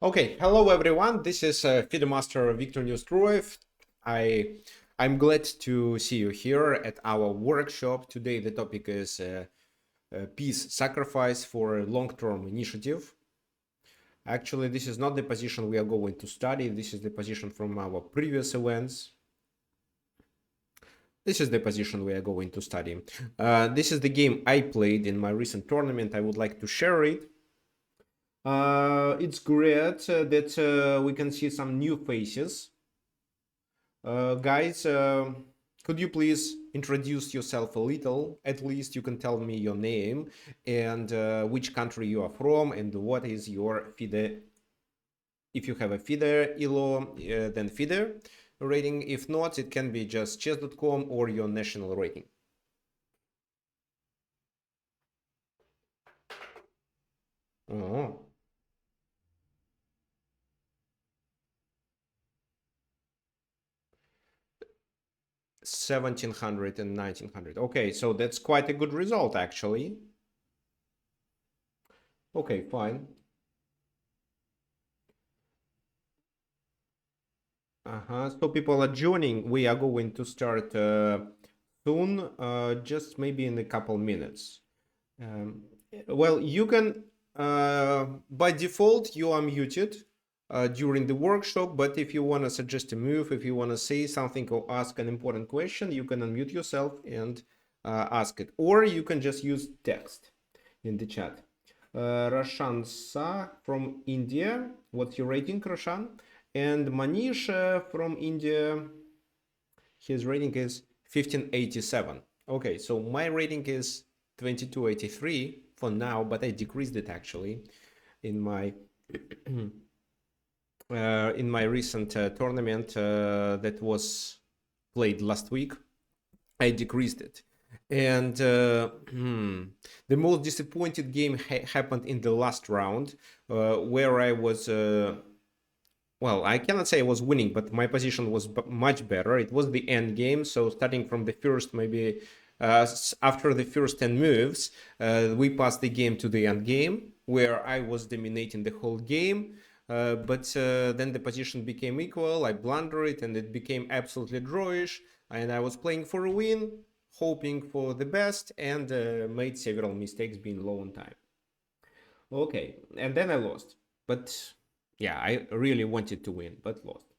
Okay, hello everyone. This is FIDE Master Viktor Neustroev. I'm glad to see you here at our workshop. Today the topic is peace sacrifice for a long-term initiative. Actually, this is not the position we are going to study. This is the position from our previous events. This is the position we are going to study. This is the game I played in my recent tournament. I would like to share it. It's great that we can see some new faces. Guys, could you please introduce yourself a little? At least you can tell me your name and which country you are from and what is your FIDE. If you have a FIDE ILO, then FIDE rating. If not, it can be just chess.com or your national rating. Oh. 1700 and 1900. Okay, so that's quite a good result, actually. Okay, fine. So people are joining. We are going to start soon, just maybe in a couple minutes. Well, you can, by default, you are muted during the workshop, but if you want to suggest a move, if you want to say something or ask an important question, you can unmute yourself and ask it. Or you can just use text in the chat. Roshan Sa from India. What's your rating, Roshan? And Manish from India, his rating is 1587. Okay, so my rating is 2283 for now, but I decreased it actually in my recent tournament that was played last week. I decreased it. And the most disappointed game happened in the last round, where I was well, I cannot say I was winning, but my position was much better. It was the end game, so starting from the first, maybe after the first 10 moves, we passed the game to the end game, where I was dominating the whole game. But then the position became equal, I blundered it, and it became absolutely drawish, and I was playing for a win, hoping for the best, and made several mistakes being low on time. Okay, and then I lost, but yeah, I really wanted to win, but lost.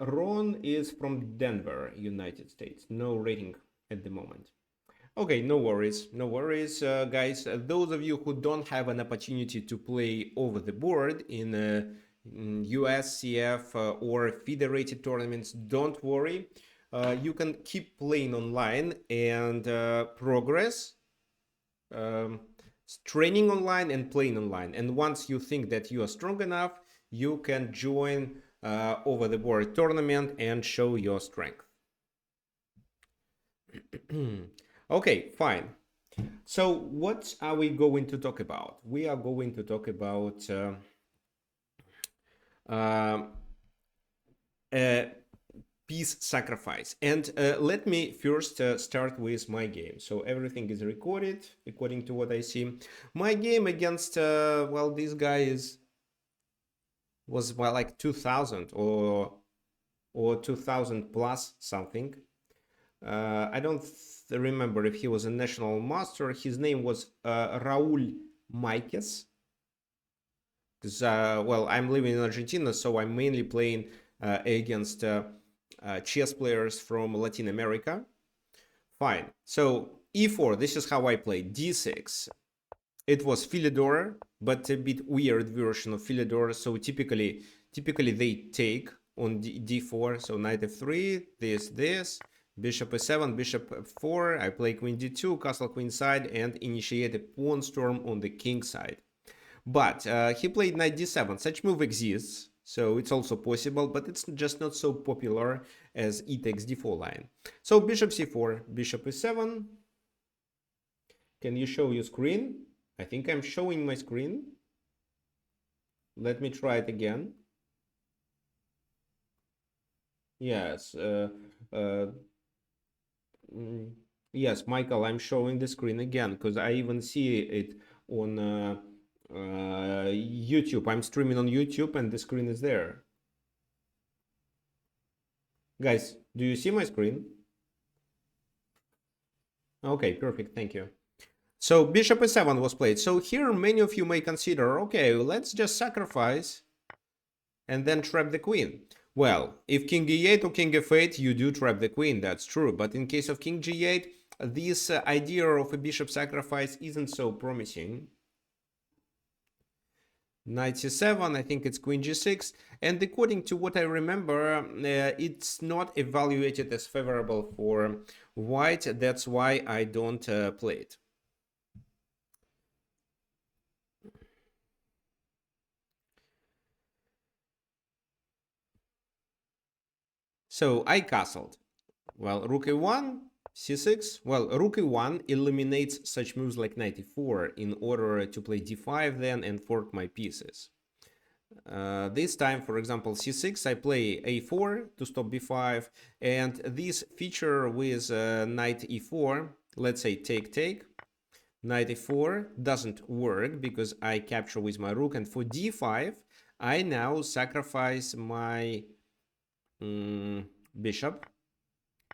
Ron is from Denver, United States. No rating at the moment. Okay, no worries, no worries, guys. Those of you who don't have an opportunity to play over the board in US, CF, or federated tournaments, don't worry. You can keep playing online and progress. Training online and playing online. And once you think that you are strong enough, you can join over the board tournament and show your strength. Okay, fine. So what are we going to talk about? We are going to talk about peace sacrifice. And let me first start with my game. So everything is recorded according to what I see. My game against, well, this guy was well, like 2000 or 2000 plus something. I don't remember if he was a national master. His name was Raul Maikes. Because, well, I'm living in Argentina, so I'm mainly playing against chess players from Latin America. Fine. So e4, this is how I play. d6. It was Philidor, but a bit weird version of Philidor. So typically they take on d4. So knight f3, this, bishop e7, bishop f4. I play queen d2, castle queen side, and initiate a pawn storm on the king side. But he played knight d7. Such move exists, so it's also possible, but it's just not so popular as e takes d4 line. So bishop c4, bishop e7. Can you show your screen? I think I'm showing my screen. Let me try it again. Yes. Yes, Michael, I'm showing the screen again because I even see it on YouTube. I'm streaming on YouTube and the screen is there. Guys, do you see my screen? Okay, perfect. Thank you. So bishop e7 was played. So here many of you may consider, okay, let's just sacrifice and then trap the queen. Well, if king e8 or king f8, you do trap the queen, that's true. But in case of king g8, this idea of a bishop sacrifice isn't so promising. Knight c7, I think it's queen g6, and according to what I remember, it's not evaluated as favorable for white. That's why I don't play it. So I castled. Well, rook e1, c6. Well, rook e1 eliminates such moves like knight e4 in order to play d5 then and fork my pieces. This time, for example, c6, I play a4 to stop b5, and this feature with knight e4, let's say take, knight e4 doesn't work because I capture with my rook, and for d5, I now sacrifice my bishop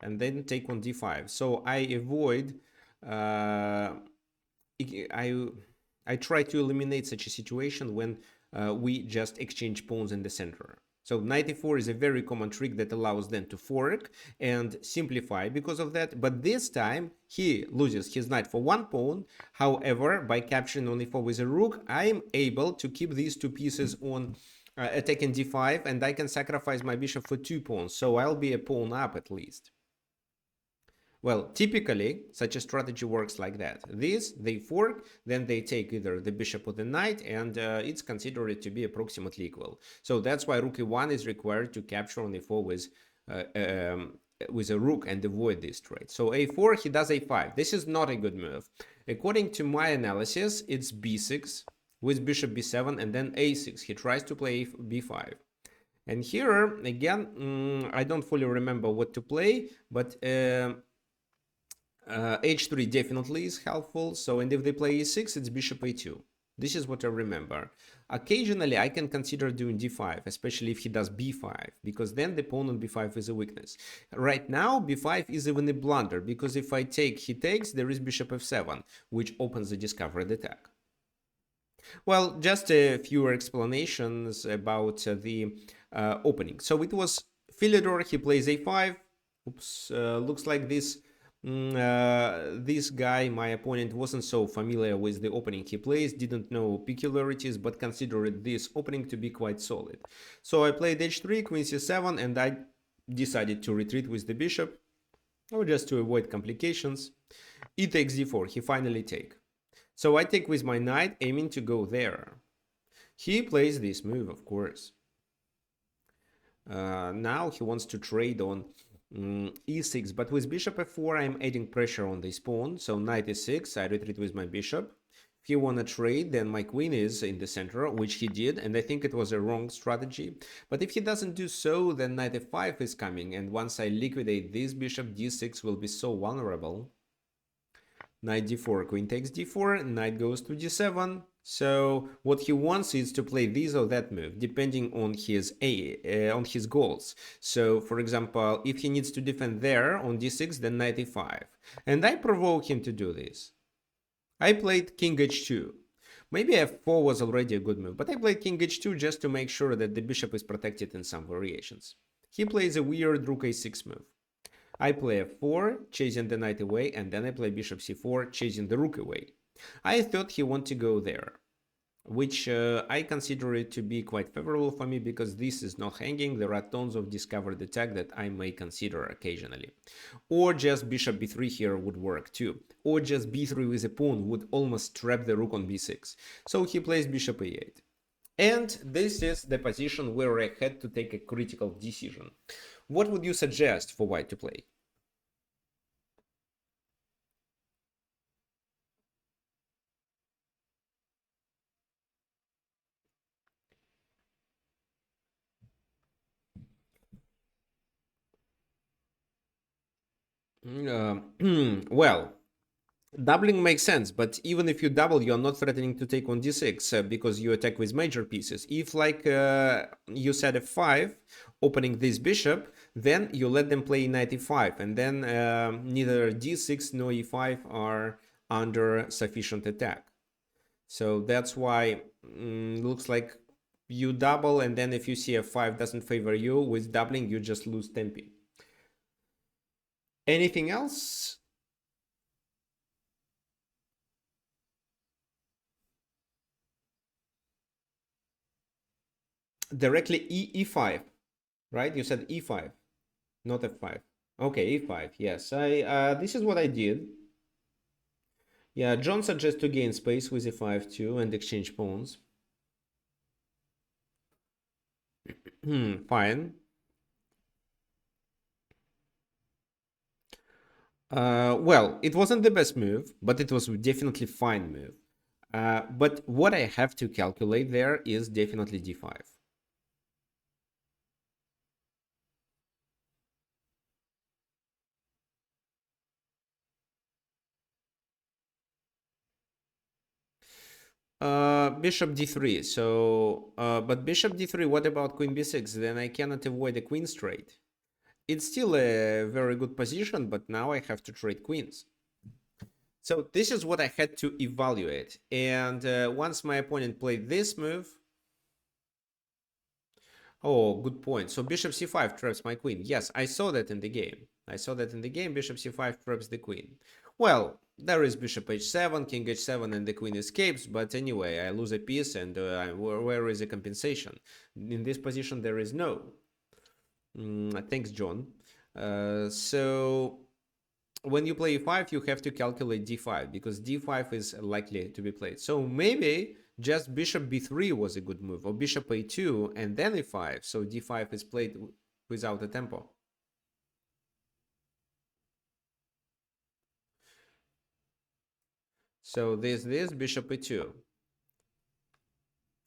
and then take on d5. So I avoid, I try to eliminate such a situation when we just exchange pawns in the center. So knight e4 is a very common trick that allows them to fork and simplify because of that. But this time he loses his knight for one pawn. However, by capturing on e4 with a rook, I'm able to keep these two pieces on attacking d5, and I can sacrifice my bishop for two pawns. So I'll be a pawn up at least. Well, typically, such a strategy works like that. They fork, then they take either the bishop or the knight, and it's considered to be approximately equal. So that's why rook e1 is required to capture on e4 with a rook and avoid this trade. So a4, he does a5. This is not a good move. According to my analysis, it's b6 with bishop b7 and then a6. He tries to play b5. And here, again, I don't fully remember what to play, but h3 definitely is helpful. So, and if they play e6, it's bishop a2. This is what I remember. Occasionally, I can consider doing d5, especially if he does b5, because then the pawn on b5 is a weakness. Right now, b5 is even a blunder, because if I take, he takes, there is bishop f7, which opens the discovered attack. Well, just a few explanations about the opening. So it was Philidor, he plays a5. Oops, looks like this guy, my opponent, wasn't so familiar with the opening he plays, didn't know peculiarities, but considered this opening to be quite solid. So I played h3, queen c7, and I decided to retreat with the bishop, or just to avoid complications. E takes d4, he finally take. So I take with my knight, aiming to go there. He plays this move, of course. Now he wants to trade on e6, but with bishop f4, I'm adding pressure on this pawn. So knight e6, I retreat with my bishop. If he want to trade, then my queen is in the center, which he did, and I think it was a wrong strategy. But if he doesn't do so, then knight f5 is coming, and once I liquidate this bishop, d6 will be so vulnerable. Knight d4, queen takes d4, knight goes to d7. So what he wants is to play this or that move, depending on his goals. So, for example, if he needs to defend there on d6, then knight e5. And I provoke him to do this. I played king h2. Maybe f4 was already a good move, but I played king h2 just to make sure that the bishop is protected in some variations. He plays a weird rook a6 move. I play f4, chasing the knight away, and then I play bishop c4, chasing the rook away. I thought he wanted to go there, which I consider it to be quite favorable for me because this is not hanging. There are tons of discovered attack that I may consider occasionally. Or just bishop b3 here would work too. Or just b3 with a pawn would almost trap the rook on b6. So he plays bishop a8. And this is the position where I had to take a critical decision. What would you suggest for white to play? Well, Doubling makes sense, but even if you double, you're not threatening to take on d6 because you attack with major pieces. If, like, you set f5, opening this bishop, then you let them play knight e5, and then neither d6 nor e5 are under sufficient attack. So that's why looks like you double, and then if you see f5 doesn't favor you, with doubling you just lose tempi. Anything else? Directly e5, right? You said e5, not f5. Okay, e5. Yes, I this is what I did. Yeah, John suggests to gain space with e5 too and exchange pawns. Fine. Well, it wasn't the best move, but it was definitely fine move. But what I have to calculate there is definitely d5. Bishop d3. So, but bishop d3. What about queen b6? Then I cannot avoid a queen straight. It's still a very good position, but now I have to trade queens. So this is what I had to evaluate. And once my opponent played this move, oh, good point. So bishop c5 traps my queen. Yes, I saw that in the game. I saw that in the game. Bishop c5 traps the queen. Well, there is bishop h7, king h7, and the queen escapes. But anyway, I lose a piece, and where is the compensation? In this position, there is no. Thanks, John. So when you play e5, you have to calculate d5 because d5 is likely to be played. So maybe just bishop b3 was a good move, or bishop a2 and then e5. So d5 is played without a tempo. So this bishop e2.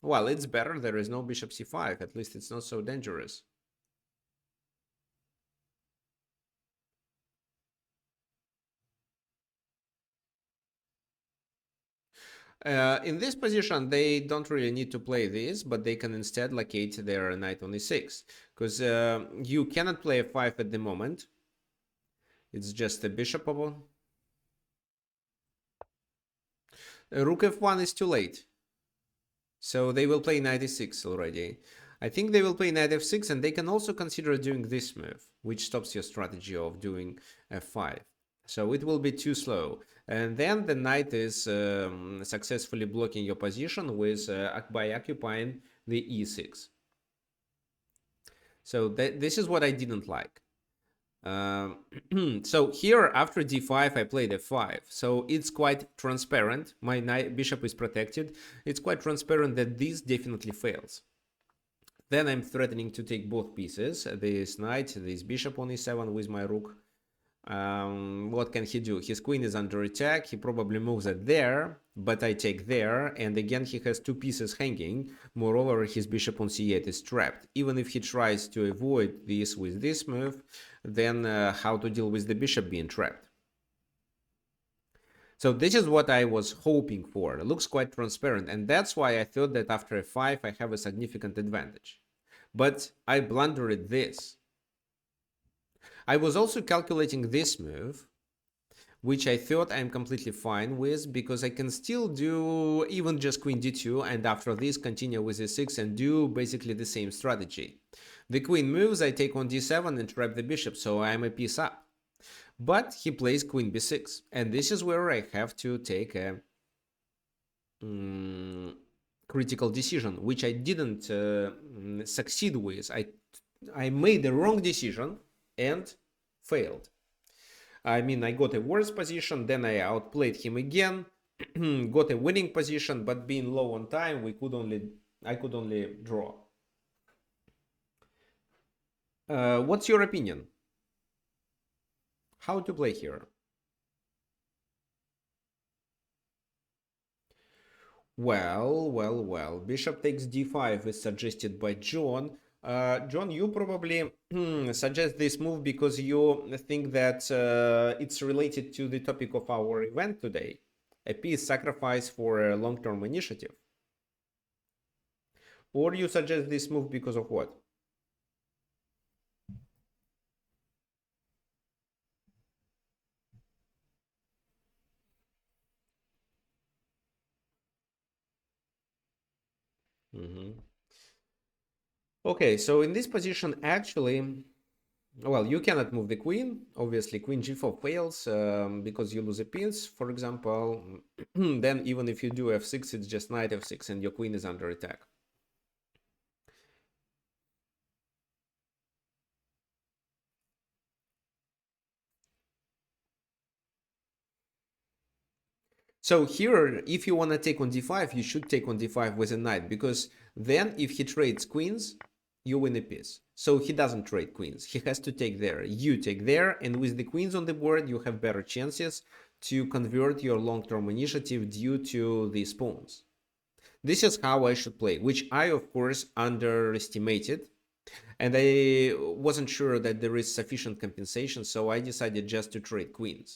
Well, it's better. There is no bishop c5. At least it's not so dangerous. In this position, they don't really need to play this, but they can instead locate their knight on e6, because you cannot play f5 at the moment. It's just a bishop. Rook f1 is too late, so they will play knight e6 already. I think they will play knight f6, and they can also consider doing this move, which stops your strategy of doing f5. So it will be too slow. And then the knight is successfully blocking your position with by occupying the e6. So this is what I didn't like. So here after d5 I played f5, so it's quite transparent. My knight bishop is protected. It's quite transparent that this definitely fails. Then I'm threatening to take both pieces, this knight, this bishop on e7 with my rook. What can he do? His queen is under attack. He probably moves it there, but I take there, and again he has two pieces hanging. Moreover, his bishop on c8 is trapped. Even if he tries to avoid this with this move, then how to deal with the bishop being trapped? So this is what I was hoping for. It looks quite transparent, and that's why I thought that after f5 I have a significant advantage. But I blundered this. I was also calculating this move, which I thought I'm completely fine with because I can still do even just queen d2 and after this continue with e6 and do basically the same strategy. The queen moves, I take on d7 and trap the bishop, so I'm a piece up. But he plays queen b6, and this is where I have to take a critical decision, which I didn't succeed with. I made the wrong decision and failed. I mean, I got a worse position, then I outplayed him again, got a winning position, but being low on time, I could only draw. What's your opinion? How to play here? Well. Bishop takes d5 is suggested by John. John, you probably suggest this move because you think that it's related to the topic of our event today, a piece sacrifice for a long-term initiative. Or you suggest this move because of what? Mhm. Okay, so in this position, actually, well, you cannot move the queen. Obviously, queen g4 fails because you lose a piece, for example. Then even if you do f6, it's just knight f6 and your queen is under attack. So here, if you want to take on d5, you should take on d5 with a knight, because then if he trades queens, you win a piece. So he doesn't trade queens. He has to take there. You take there, and with the queens on the board, you have better chances to convert your long-term initiative due to these pawns. This is how I should play, which I, of course, underestimated. And I wasn't sure that there is sufficient compensation, so I decided just to trade queens.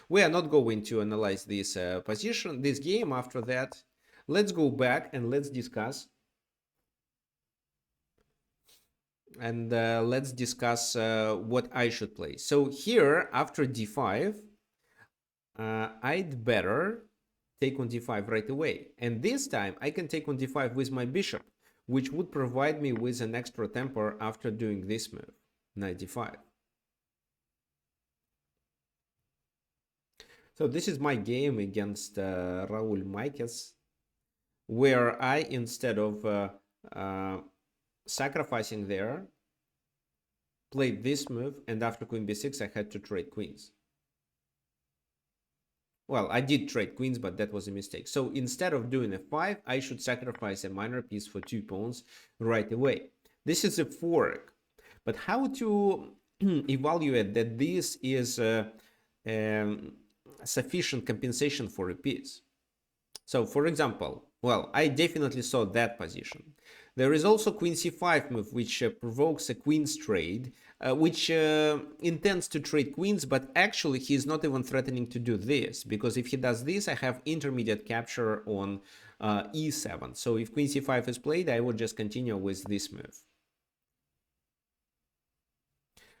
We are not going to analyze this this game after that. Let's go back and let's discuss. And let's discuss what I should play. So here, after d5, I'd better take on d5 right away. And this time, I can take on d5 with my bishop, which would provide me with an extra temper after doing this move, knight d5. So this is my game against Raul Maikes, where I, instead of sacrificing there, played this move, and after queen b6, I had to trade queens. Well, I did trade queens, but that was a mistake. So instead of doing f5, I should sacrifice a minor piece for 2 pawns right away. This is a fork. But how to evaluate that this is sufficient compensation for a piece? So, for example, well, I definitely saw that position. There is also queen c5 move, which provokes a queen's trade, which intends to trade queens, but actually he's not even threatening to do this, because if he does this, I have intermediate capture on e7. So if queen c5 is played, I would just continue with this move.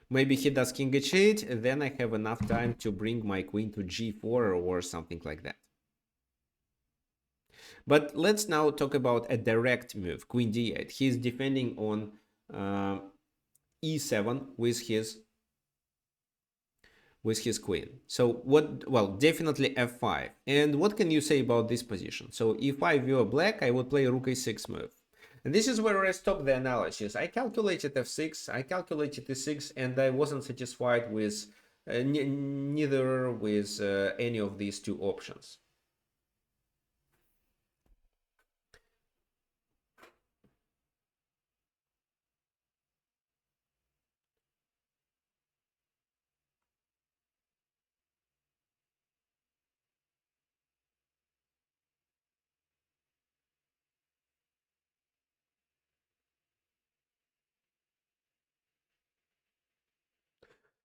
Maybe he does king h8, and then I have enough time to bring my queen to g4 or something like that. But let's now talk about a direct move, queen d8. He's defending on e7 with his queen. So what? Well, definitely f5. And what can you say about this position? So if I were black, I would play rook a6 move. And this is where I stopped the analysis. I calculated f6, I calculated e6, and I wasn't satisfied with neither with any of these two options.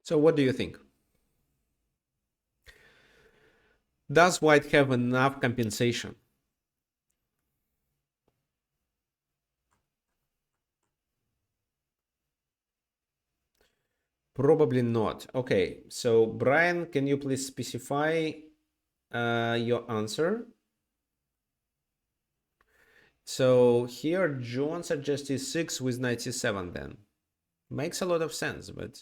So what do you think? Does white have enough compensation? Probably not. Okay, so Brian, can you please specify your answer? So here John suggests e6 with knight e7 then. Makes a lot of sense, but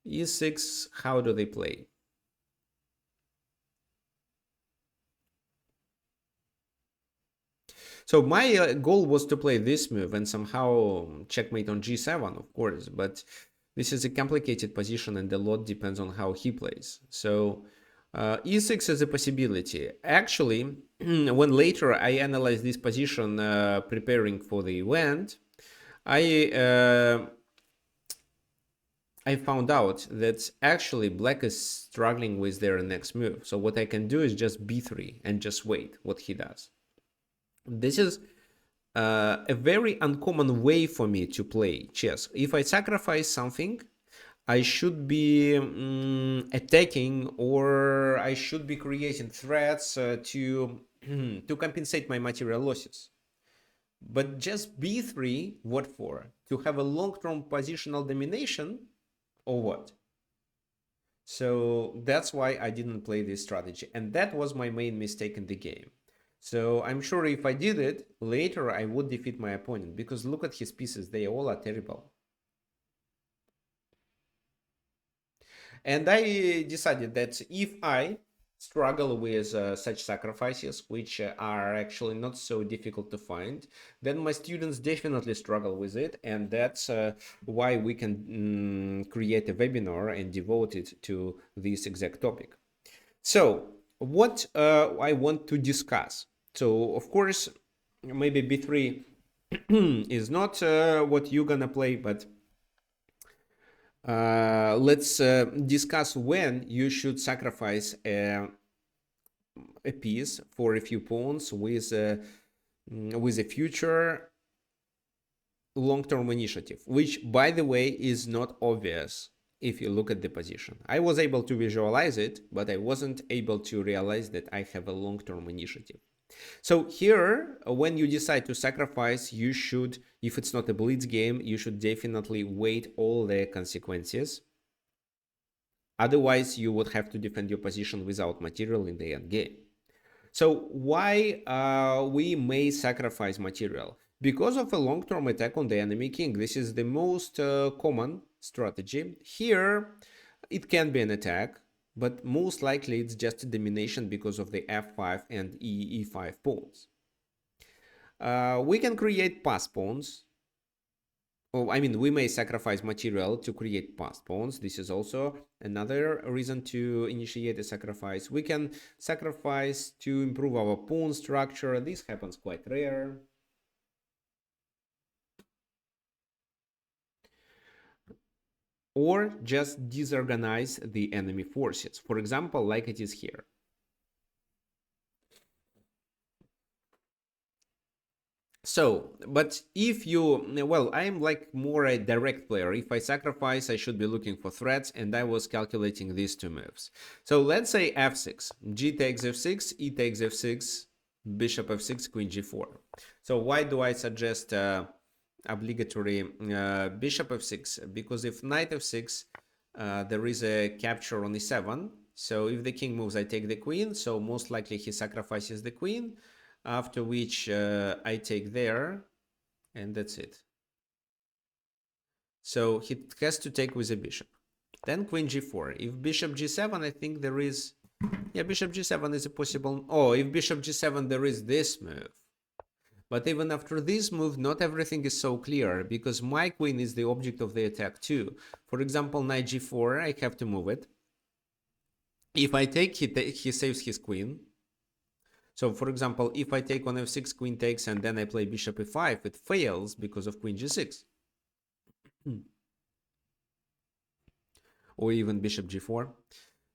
e6, how do they play? So my goal was to play this move and somehow checkmate on g7, of course, but this is a complicated position and a lot depends on how he plays. So e6 is a possibility. Actually, when later I analyzed this position preparing for the event, I found out that actually black is struggling with their next move. So what I can do is just b3 and just wait what he does. This is a very uncommon way for me to play chess. If I sacrifice something, I should be attacking, or I should be creating threats to to compensate my material losses. But just b3, what for? To have a long-term positional domination, or what? So that's why I didn't play this strategy, and that was my main mistake in the game. So I'm sure if I did it later, I would defeat my opponent, because look at his pieces, they all are terrible. And I decided that if I struggle with such sacrifices, which are actually not so difficult to find, then my students definitely struggle with it. And that's why we can create a webinar and devote it to this exact topic. So what I want to discuss. So of course, maybe b3 is not what you're gonna play, but let's discuss when you should sacrifice a piece for a few pawns with a future long-term initiative, which, by the way, is not obvious if you look at the position. I was able to visualize it, but I wasn't able to realize that I have a long-term initiative. So here, when you decide to sacrifice, you should, if it's not a blitz game, you should definitely weigh all the consequences. Otherwise, you would have to defend your position without material in the end game. So why we may sacrifice material? Because of a long-term attack on the enemy king. This is the most common strategy. Here, it can be an attack, but most likely it's just a domination because of the f5 and e5 pawns. We can create pass pawns. Oh, I mean, we may sacrifice material to create passed pawns. This is also another reason to initiate a sacrifice. We can sacrifice to improve our pawn structure. This happens quite rare. Or just disorganize the enemy forces. For example, like it is here. So, but if you, well, I'm like more a direct player. If I sacrifice, I should be looking for threats, and I was calculating these two moves. So let's say f6, g takes f6, e takes f6, bishop f6, queen g4. So why do I suggest obligatory bishop f6? Because if knight f6, there is a capture on e7. So if the king moves, I take the queen. So most likely he sacrifices the queen. After which I take there, and that's it. So he has to take with a bishop. Then queen g4. If bishop g7, I think there is, yeah, bishop g7 is a possible. Oh, if bishop g7, there is this move. But even after this move, not everything is so clear, because my queen is the object of the attack too. For example, knight g4, I have to move it. If I take, he saves his queen. So, for example, if I take on f6, queen takes, and then I play bishop e5, it fails because of queen g6. Or even bishop g4.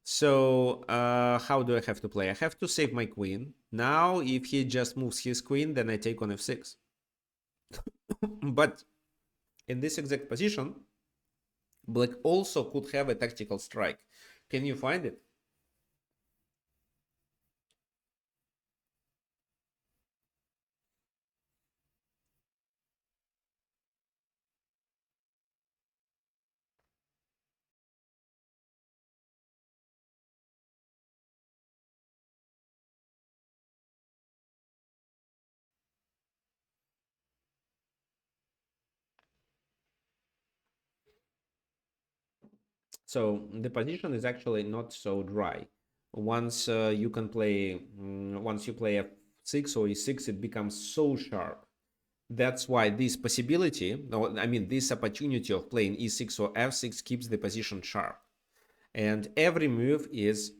So, how do I have to play? I have to save my queen. Now, if he just moves his queen, then I take on f6. But in this exact position, black also could have a tactical strike. Can you find it? So the position is actually not so dry. Once you can play, once you play f6 or e6, it becomes so sharp. That's why this possibility, no, I mean this opportunity of playing e6 or f6 keeps the position sharp. And every move is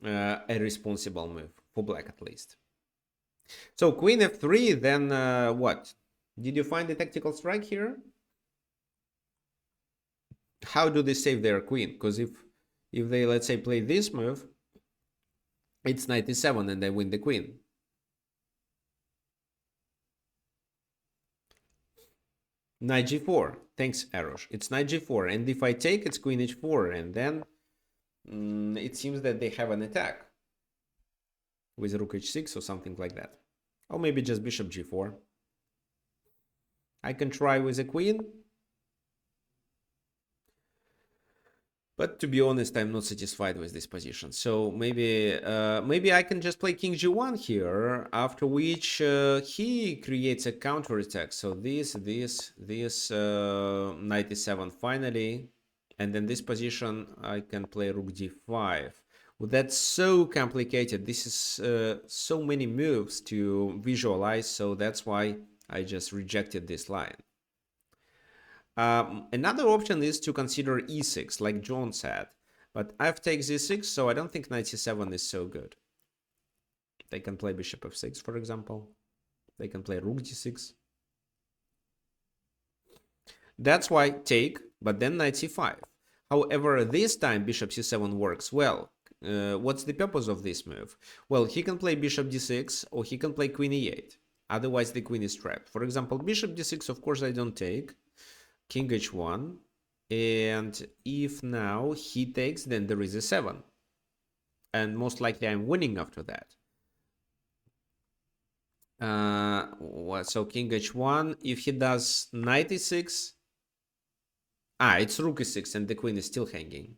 a responsible move, for black at least. So queen f3, then what? Did you find the tactical strike here? How do they save their queen? Because if they, let's say, play this move, it's knight e7 and they win the queen. Knight g4. Thanks, Arosh. It's knight g4, and if I take, it's queen h4, and then it seems that they have an attack with rook h6 or something like that. Or maybe just bishop g4. I can try with a queen. But to be honest, I'm not satisfied with this position. So maybe I can just play king g1 here, after which he creates a counter attack. So this knight e7 finally, and then this position I can play rook d5. Well, that's so complicated. This is so many moves to visualize. So that's why I just rejected this line. Another option is to consider e6, like John said. But I've takes e6, so I don't think knight c7 is so good. They can play bishop f6, for example. They can play rook d6. That's why take, but then knight c5. However, this time bishop c7 works well. What's the purpose of this move? Well, he can play bishop d6, or he can play queen e8. Otherwise, the queen is trapped. For example, bishop d6, of course, I don't take. King h1, and if now he takes, then there is a 7, and most likely I'm winning after that. So king h1, if he does knight e6, it's rook e6, and the queen is still hanging.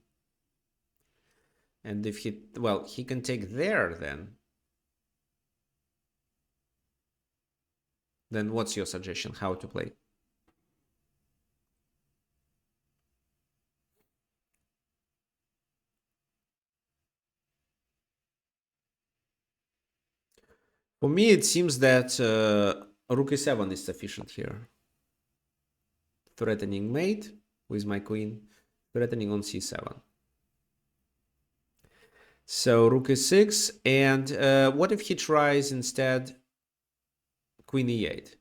And if he, well, he can take there, then what's your suggestion how to play? For me, it seems that rook e7 is sufficient here. Threatening mate with my queen, threatening on c7. So rook e6, and what if he tries instead queen e8?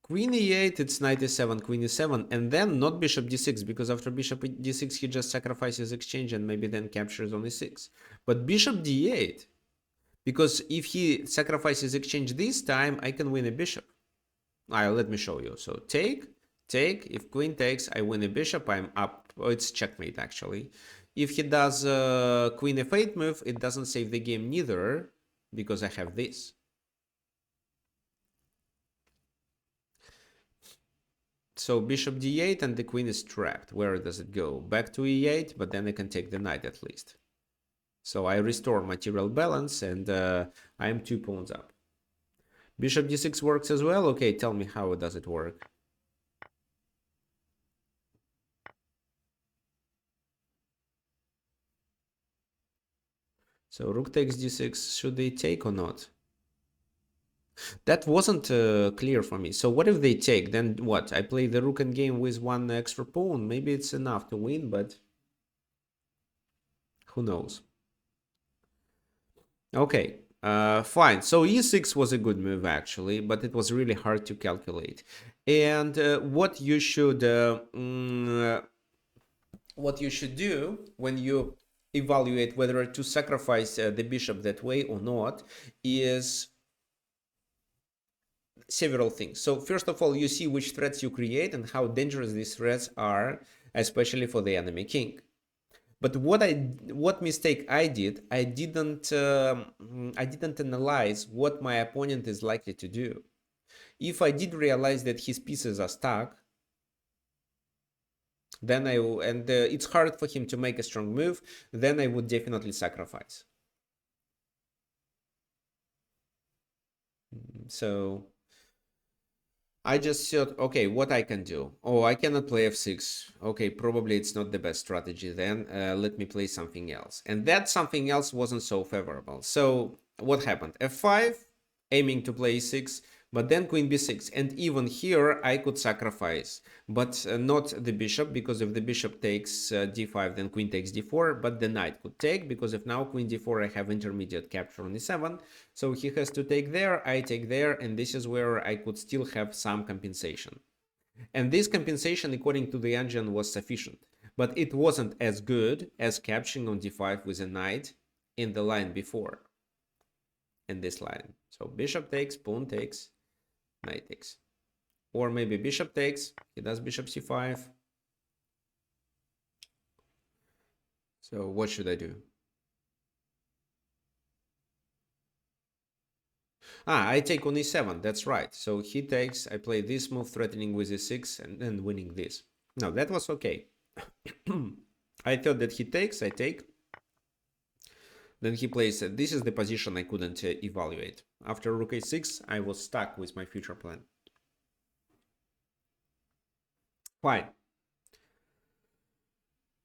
Queen e8, it's knight e7, queen e7, and then not bishop d6, because after bishop d6 he just sacrifices exchange and maybe then captures on e6. But bishop d8, because if he sacrifices exchange this time, I can win a bishop. Let me show you. So take, if queen takes, I win a bishop, I'm up. Oh, it's checkmate actually. If he does queen f8 move, it doesn't save the game neither, because I have this. So bishop d8 and the queen is trapped. Where does it go? Back to e8, but then I can take the knight at least. So I restore material balance, and I am 2 pawns up. Bishop d6 works as well. Okay, tell me how does it work? So rook takes d6. Should they take or not? That wasn't clear for me. So what if they take? Then what? I play the rook endgame with 1 extra pawn. Maybe it's enough to win, but who knows? Okay, fine. So e6 was a good move actually, but it was really hard to calculate. And what you should do when you evaluate whether to sacrifice the bishop that way or not is several things. So first of all, you see which threats you create and how dangerous these threats are, especially for the enemy king. But what mistake I did, I didn't analyze what my opponent is likely to do. If I did realize that his pieces are stuck, then it's hard for him to make a strong move, then I would definitely sacrifice. So I just thought, okay, what I can do? Oh, I cannot play f6. Okay, probably it's not the best strategy then. Let me play something else. And that something else wasn't so favorable. So what happened? f5, aiming to play e6, but then queen b6. And even here, I could sacrifice, but not the bishop, because if the bishop takes d5, then queen takes d4, but the knight could take, because if now queen d4, I have intermediate capture on e7. So he has to take there, I take there, and this is where I could still have some compensation. And this compensation, according to the engine, was sufficient. But it wasn't as good as capturing on d5 with a knight in the line before. In this line. So bishop takes, pawn takes, knight takes. Or maybe bishop takes. He does bishop c5. So what should I do? I take on e7. That's right. So he takes. I play this move, threatening with e6, and then winning this. No, that was okay. I thought that he takes. I take. Then he plays. This is the position I couldn't evaluate. After rook a6, I was stuck with my future plan. Fine.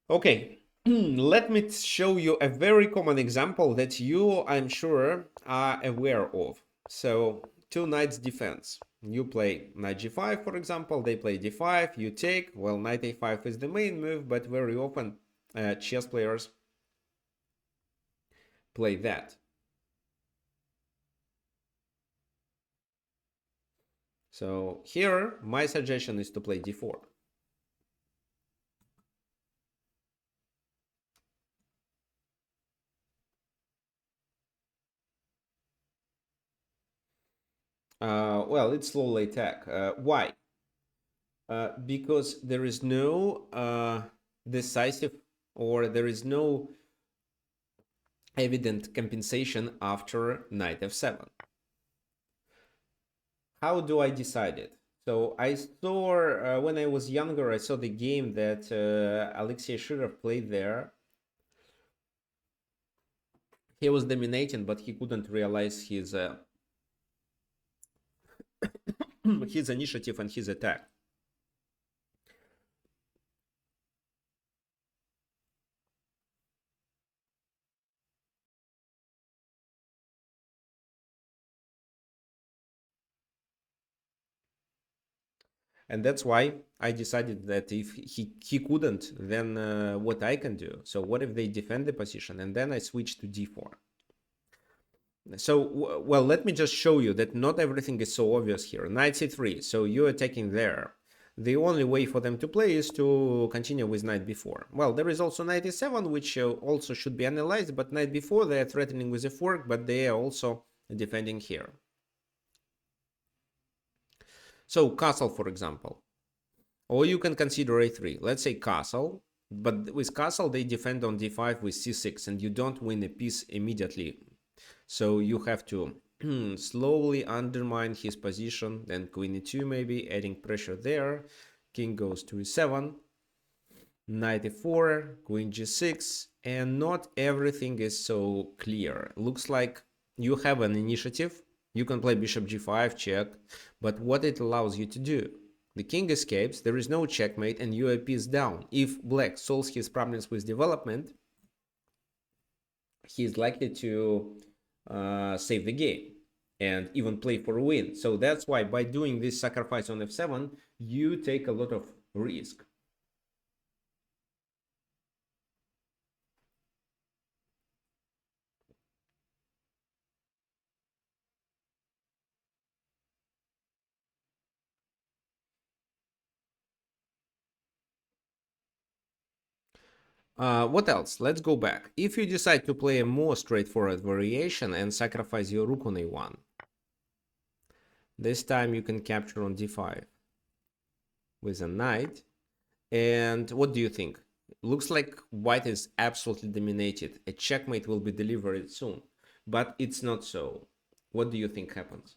Okay. Let me show you a very common example that you, I'm sure, are aware of. So, two knights defense. You play knight g5, for example. They play d5. You take. Well, knight a5 is the main move, but very often chess players play that. So here, my suggestion is to play d4. Well, it's slow attack. Why? Because there is no decisive, or there is no evident compensation after knight f7. How do I decide it? So I saw, when I was younger, I saw the game that Alexei Shirov played there. He was dominating, but he couldn't realize his initiative and his attack. And that's why I decided that if he couldn't, then what I can do. So what if they defend the position, and then I switch to d4. So, well, let me just show you that not everything is so obvious here. Knight c3, so you're attacking there. The only way for them to play is to continue with knight b4. Well, there is also knight e7, which also should be analyzed, but knight b4, they are threatening with a fork, but they are also defending here. So castle, for example. Or you can consider a3. Let's say castle, but with castle they defend on d5 with c6, and you don't win a piece immediately. So you have to slowly undermine his position, then queen e2 maybe, adding pressure there. King goes to e7, knight e4, queen g6, and not everything is so clear. Looks like you have an initiative. You can play bishop g5, check, but what it allows you to do? The king escapes, there is no checkmate, and your piece is down. If black solves his problems with development, he is likely to save the game and even play for a win. So that's why by doing this sacrifice on f7, you take a lot of risk. What else? Let's go back. If you decide to play a more straightforward variation and sacrifice your rook on a1, this time you can capture on d5 with a knight. And what do you think? Looks like white is absolutely dominated. A checkmate will be delivered soon, but it's not so. What do you think happens?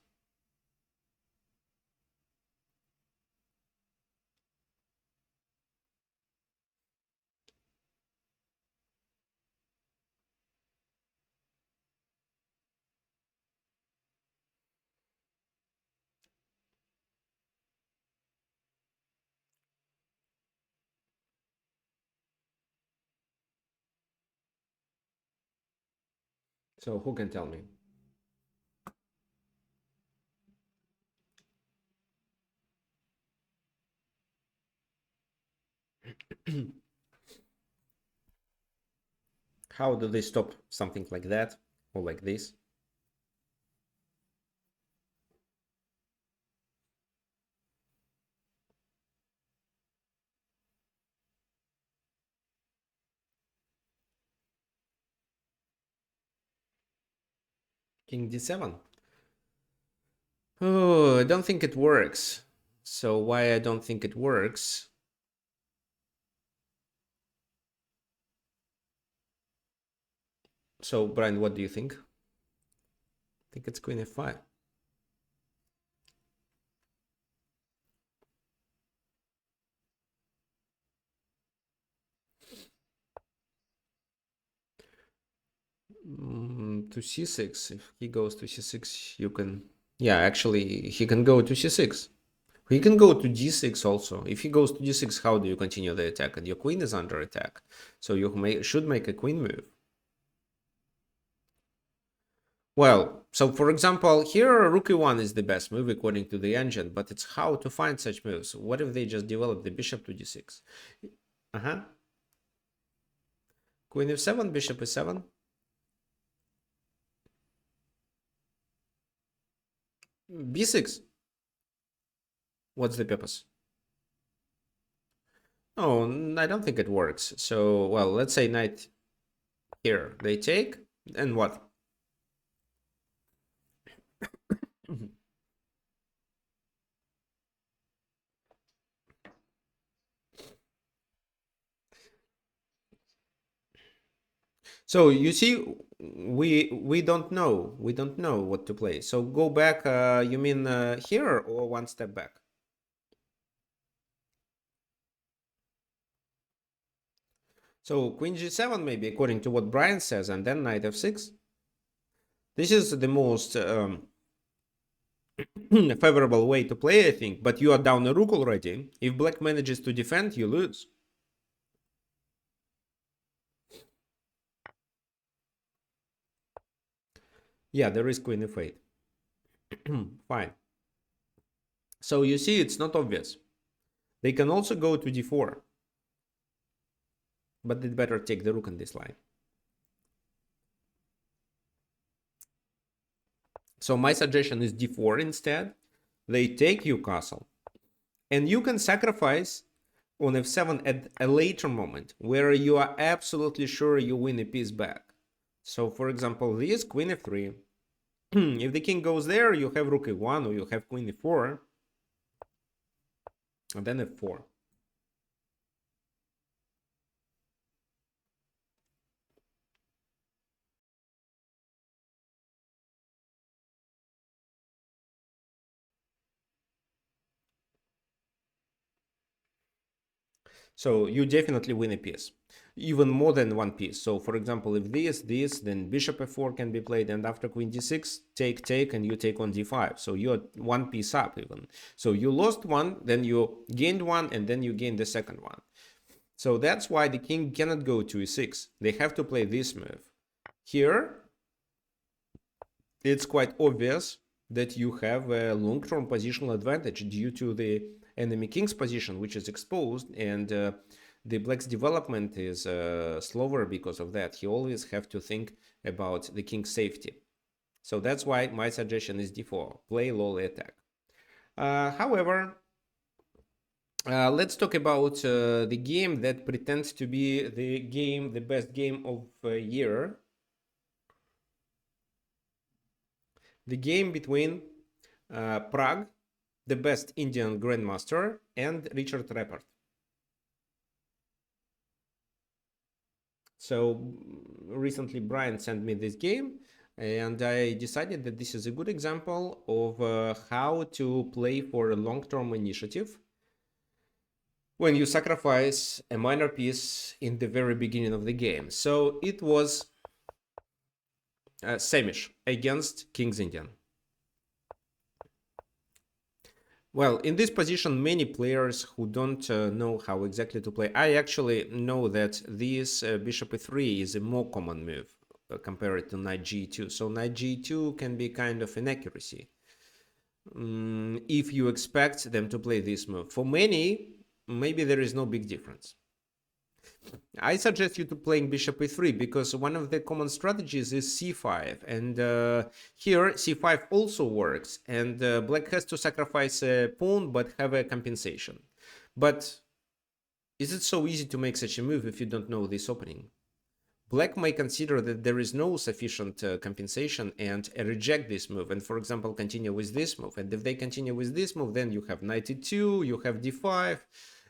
So who can tell me? How do they stop something like that or like this? King d7. Oh, I don't think it works. So why I don't think it works? So Brian, what do you think? I think it's queen f5. To c6. If he goes to c6, you can. Yeah, actually, he can go to c6. He can go to d6 also. If he goes to d6, how do you continue the attack? And your queen is under attack. So you should make a queen move. Well, so for example, here rook e1 is the best move according to the engine, but it's how to find such moves. What if they just develop the bishop to d6? Uh-huh. Queen f7, bishop e7. b6. What's the purpose? Oh, I don't think it works. So, well, let's say knight here. They take, and what? So you see, we don't know. We don't know what to play. So go back. You mean here or one step back? So queen g7 maybe according to what Brian says, and then knight f6. This is the most favorable way to play, I think. But you are down a rook already. If black manages to defend, you lose. Yeah, there is queen f8. Fine. So you see, it's not obvious. They can also go to d4. But they'd better take the rook on this line. So my suggestion is d4 instead. They take you castle. And you can sacrifice on f7 at a later moment where you are absolutely sure you win a piece back. So for example, this queen f3. If the king goes there, you have rook e1 or you have queen e4. And then f4. So you definitely win a piece, even more than one piece. So for example, if this, then bishop f4 can be played, and after queen d6, take, and you take on d5. So you're one piece up even. So you lost one, then you gained one, and then you gained the second one. So that's why the king cannot go to e6. They have to play this move. Here, it's quite obvious that you have a long-term positional advantage due to the enemy king's position, which is exposed, and the black's development is slower because of that. He always have to think about the king's safety. So that's why my suggestion is d4, play lowly attack. However, let's talk about the game that pretends to be the best game of the year. The game between Prague, the best Indian grandmaster, and Richard Rappert. So recently Brian sent me this game, and I decided that this is a good example of how to play for a long-term initiative when you sacrifice a minor piece in the very beginning of the game. So it was Semish against King's Indian. Well, in this position, many players who don't know how exactly to play. I actually know that this bishop e3 is a more common move compared to knight g2. So knight g2 can be kind of inaccuracy if you expect them to play this move. For many, maybe there is no big difference. I suggest you to playing bishop e3 because one of the common strategies is c5, and here c5 also works, and black has to sacrifice a pawn but have a compensation. But is it so easy to make such a move if you don't know this opening? Black may consider that there is no sufficient compensation and reject this move, and for example continue with this move. And if they continue with this move, then you have knight e2, you have d5,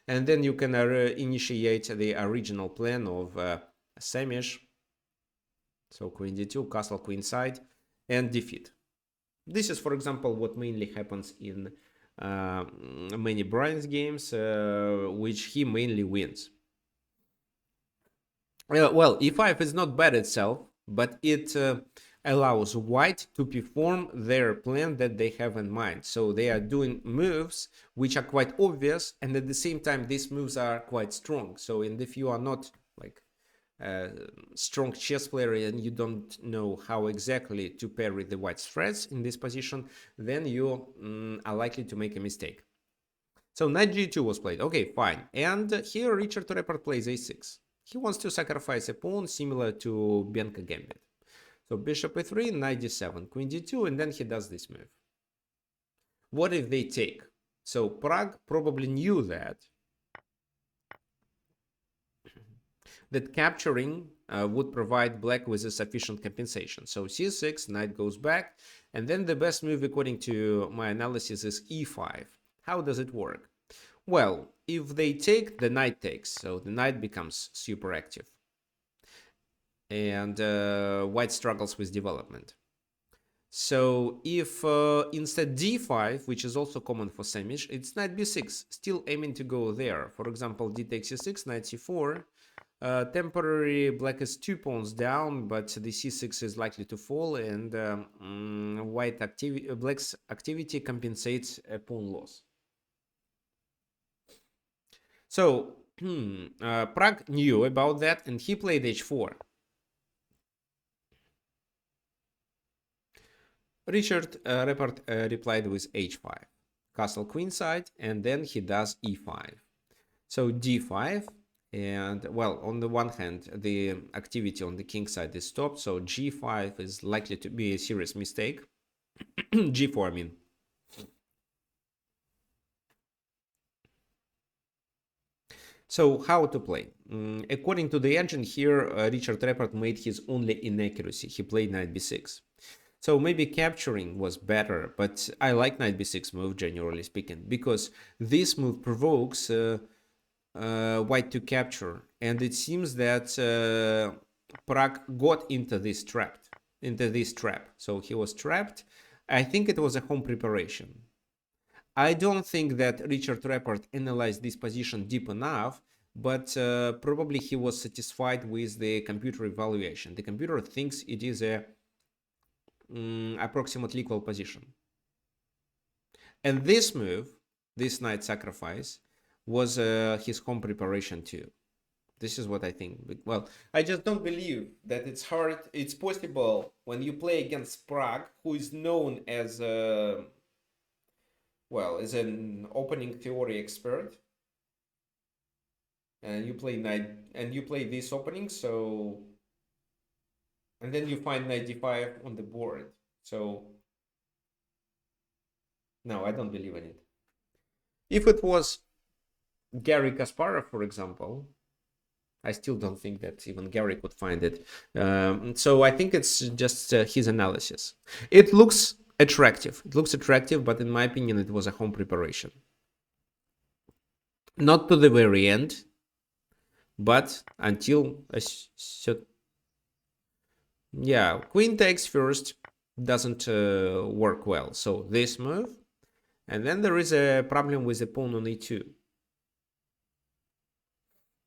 and then you can initiate the original plan of Samish. So queen d2, castle queenside, and defeat. This is, for example, what mainly happens in many Brian's games, which he mainly wins. Well, e5 is not bad itself, but it allows white to perform their plan that they have in mind. So they are doing moves which are quite obvious, and at the same time these moves are quite strong. So and if you are not like a strong chess player and you don't know how exactly to parry the white's threats in this position, then you are likely to make a mistake. So knight g2 was played. Okay, fine. And here Richard Repart plays a6. He wants to sacrifice a pawn similar to Bianca Gambit. So bishop e3, knight d7, queen d2, and then he does this move. What if they take? So Prague probably knew that capturing would provide black with a sufficient compensation. So c6, knight goes back, and then the best move according to my analysis is e5. How does it work? Well, if they take, the knight takes, so the knight becomes super active. And white struggles with development. So if instead d5, which is also common for Samish, it's knight b6, still aiming to go there. For example, d takes c6, knight c4. Temporary black is 2 pawns down, but the c6 is likely to fall, and black's activity compensates a pawn loss. So Prague knew about that, and he played h4. Richard Repart replied with h5, castle queenside, and then he does e5. So d5, and well, on the one hand, the activity on the king side is stopped, so g5 is likely to be a serious mistake. g4, I mean. So how to play? According to the engine here, Richard Repart made his only inaccuracy. He played knight b6. So maybe capturing was better, but I like knight b6 move, generally speaking, because this move provokes white to capture, and it seems that Prague got into this trap. So he was trapped. I think it was a home preparation. I don't think that Richard Repart analyzed this position deep enough, but probably he was satisfied with the computer evaluation. The computer thinks it is a approximately equal position. And this move, this knight sacrifice, was his home preparation too. This is what I think. Well, I just don't believe that it's hard. It's possible when you play against Prague, who is known as as an opening theory expert, and you play this opening, so and then you find knight d5 on the board. So no, I don't believe in it. If it was Garry Kasparov, for example, I still don't think that even Garry could find it. So I think it's just his analysis. It looks attractive. But in my opinion, it was a home preparation. Not to the very end, but until queen takes first doesn't work well. So this move, and then there is a problem with the pawn on e2.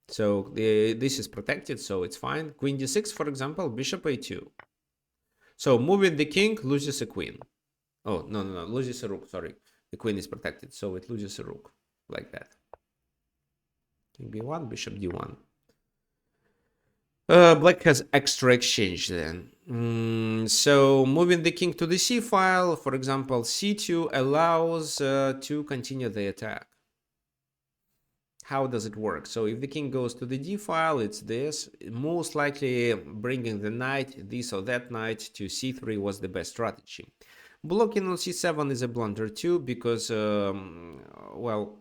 So this is protected, so it's fine. Queen d6, for example, bishop a2. So moving the king loses a queen. Oh, no, loses a rook, sorry. The queen is protected, so it loses a rook, like that. King b1, bishop d1. Black has extra exchange then. So moving the king to the c file, for example, c2 allows to continue the attack. How does it work? So if the king goes to the d file, it's this. Most likely bringing the knight, this or that knight, to c3 was the best strategy. Blocking on c7 is a blunder too, because, well,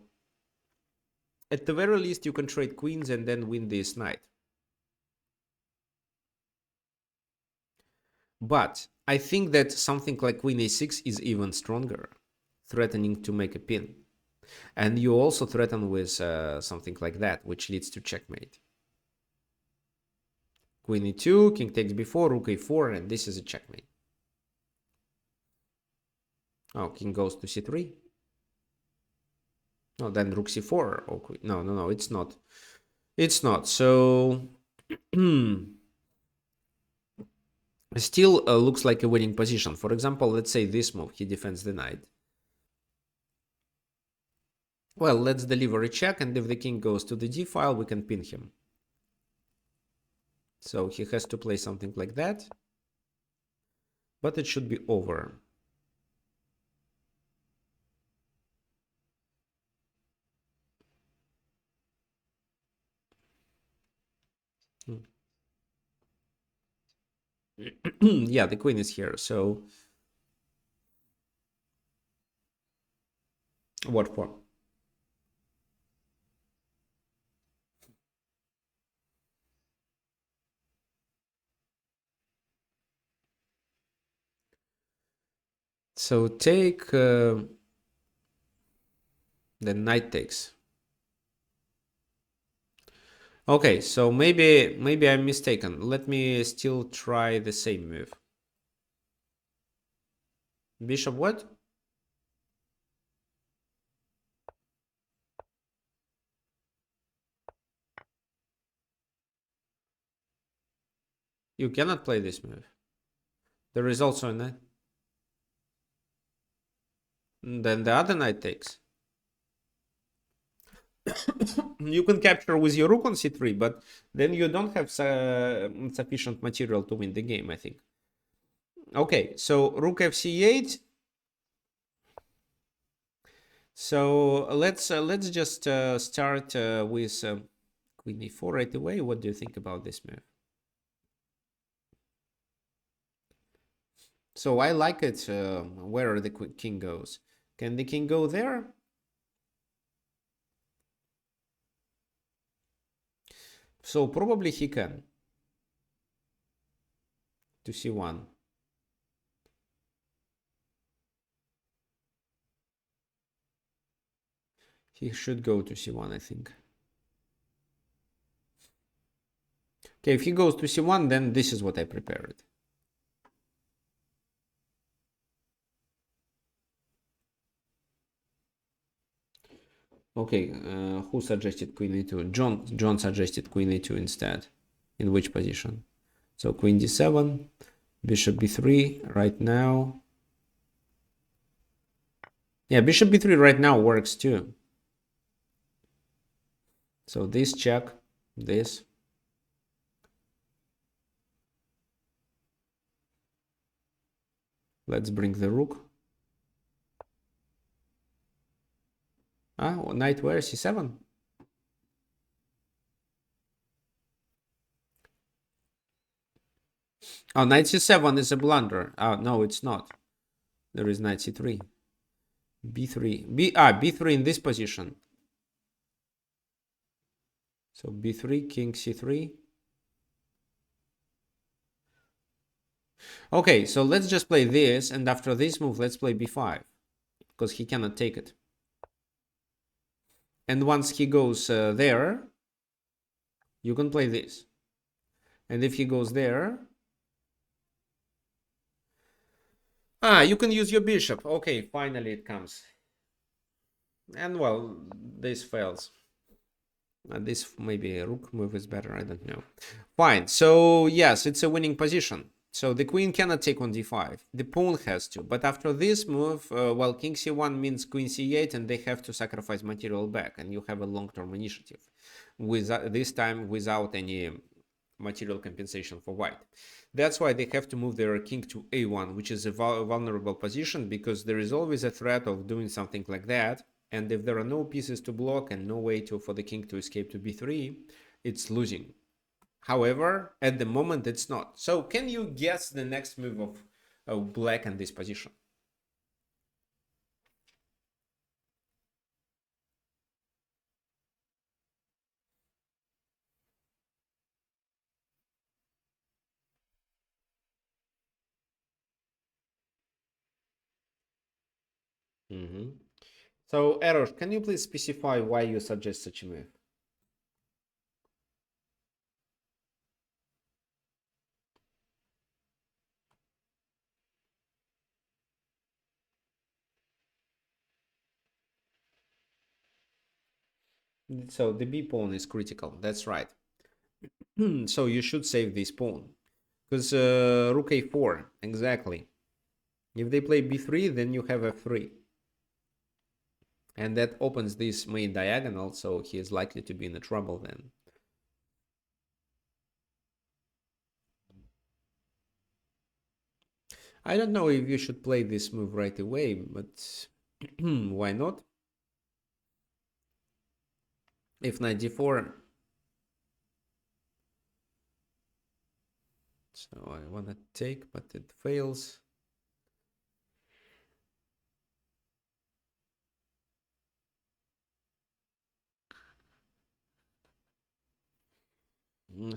at the very least you can trade queens and then win this knight. But I think that something like queen a6 is even stronger, threatening to make a pin. And you also threaten with something like that, which leads to checkmate. Queen e2, king takes b4, rook a4, and this is a checkmate. Oh, king goes to c3. No, then rook c4. Oh, no, it's not. It's not. So still looks like a winning position. For example, let's say this move, he defends the knight. Well, let's deliver a check, and if the king goes to the d file, we can pin him. So he has to play something like that, but it should be over. Yeah, the queen is here, so what for? So take the knight takes. Okay, so maybe I'm mistaken. Let me still try the same move. Bishop what? You cannot play this move. There is also a knight. Then the other knight takes. You can capture with your rook on c3, but then you don't have sufficient material to win the game, I think. Okay, so rook fc8. So let's just start with queen e4 right away. What do you think about this move? So I like it where the king goes. Can the king go there? So probably he can. To c1. He should go to c1, I think. Okay, if he goes to c1, then this is what I prepared. Okay, who suggested queen e2? John suggested queen e2 instead. In which position? So queen d7, bishop b3 right now. Yeah, bishop b3 right now works too. So this check, this. Let's bring the rook. Ah, knight where? c7. Oh, knight c7 is a blunder. Oh, no, it's not. There is knight c3. b3. b3 in this position. So b3, king c3. Okay, so let's just play this, and after this move, let's play b5, because he cannot take it. And once he goes there, you can play this. And if he goes there, you can use your bishop. Okay, finally it comes. And well, this fails. This maybe a rook move is better, I don't know. Fine, so yes, it's a winning position. So the queen cannot take on d5. The pawn has to. But after this move, well, king c1 means queen c8, and they have to sacrifice material back, and you have a long-term initiative. This time without any material compensation for white. That's why they have to move their king to a1, which is a vulnerable position, because there is always a threat of doing something like that. And if there are no pieces to block and no way for the king to escape to b3, it's losing. However, at the moment, it's not. So can you guess the next move of black in this position? So, Eros, can you please specify why you suggest such a move? So the b pawn is critical. That's right. So you should save this pawn because rook a4 exactly. If they play b3, then you have f3, and that opens this main diagonal. So he is likely to be in trouble then. I don't know if you should play this move right away, but why not? If knight d4. So I want to take, but it fails.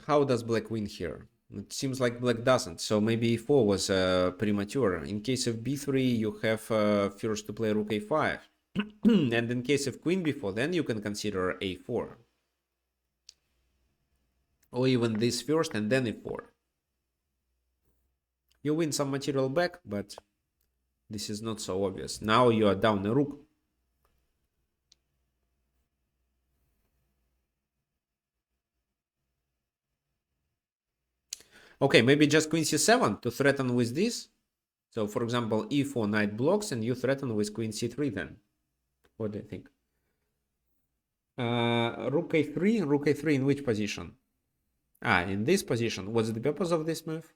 How does black win here? It seems like black doesn't, so maybe e4 was premature. In case of b3, you have first to play rook a5. And in case of queen b4, then you can consider a4. Or even this first and then e4. You win some material back, but this is not so obvious. Now you are down a rook. Okay, maybe just queen c7 to threaten with this. So, for example, e4 knight blocks and you threaten with queen c3 then. What do you think? Rook a3 in which position? In this position. What's the purpose of this move?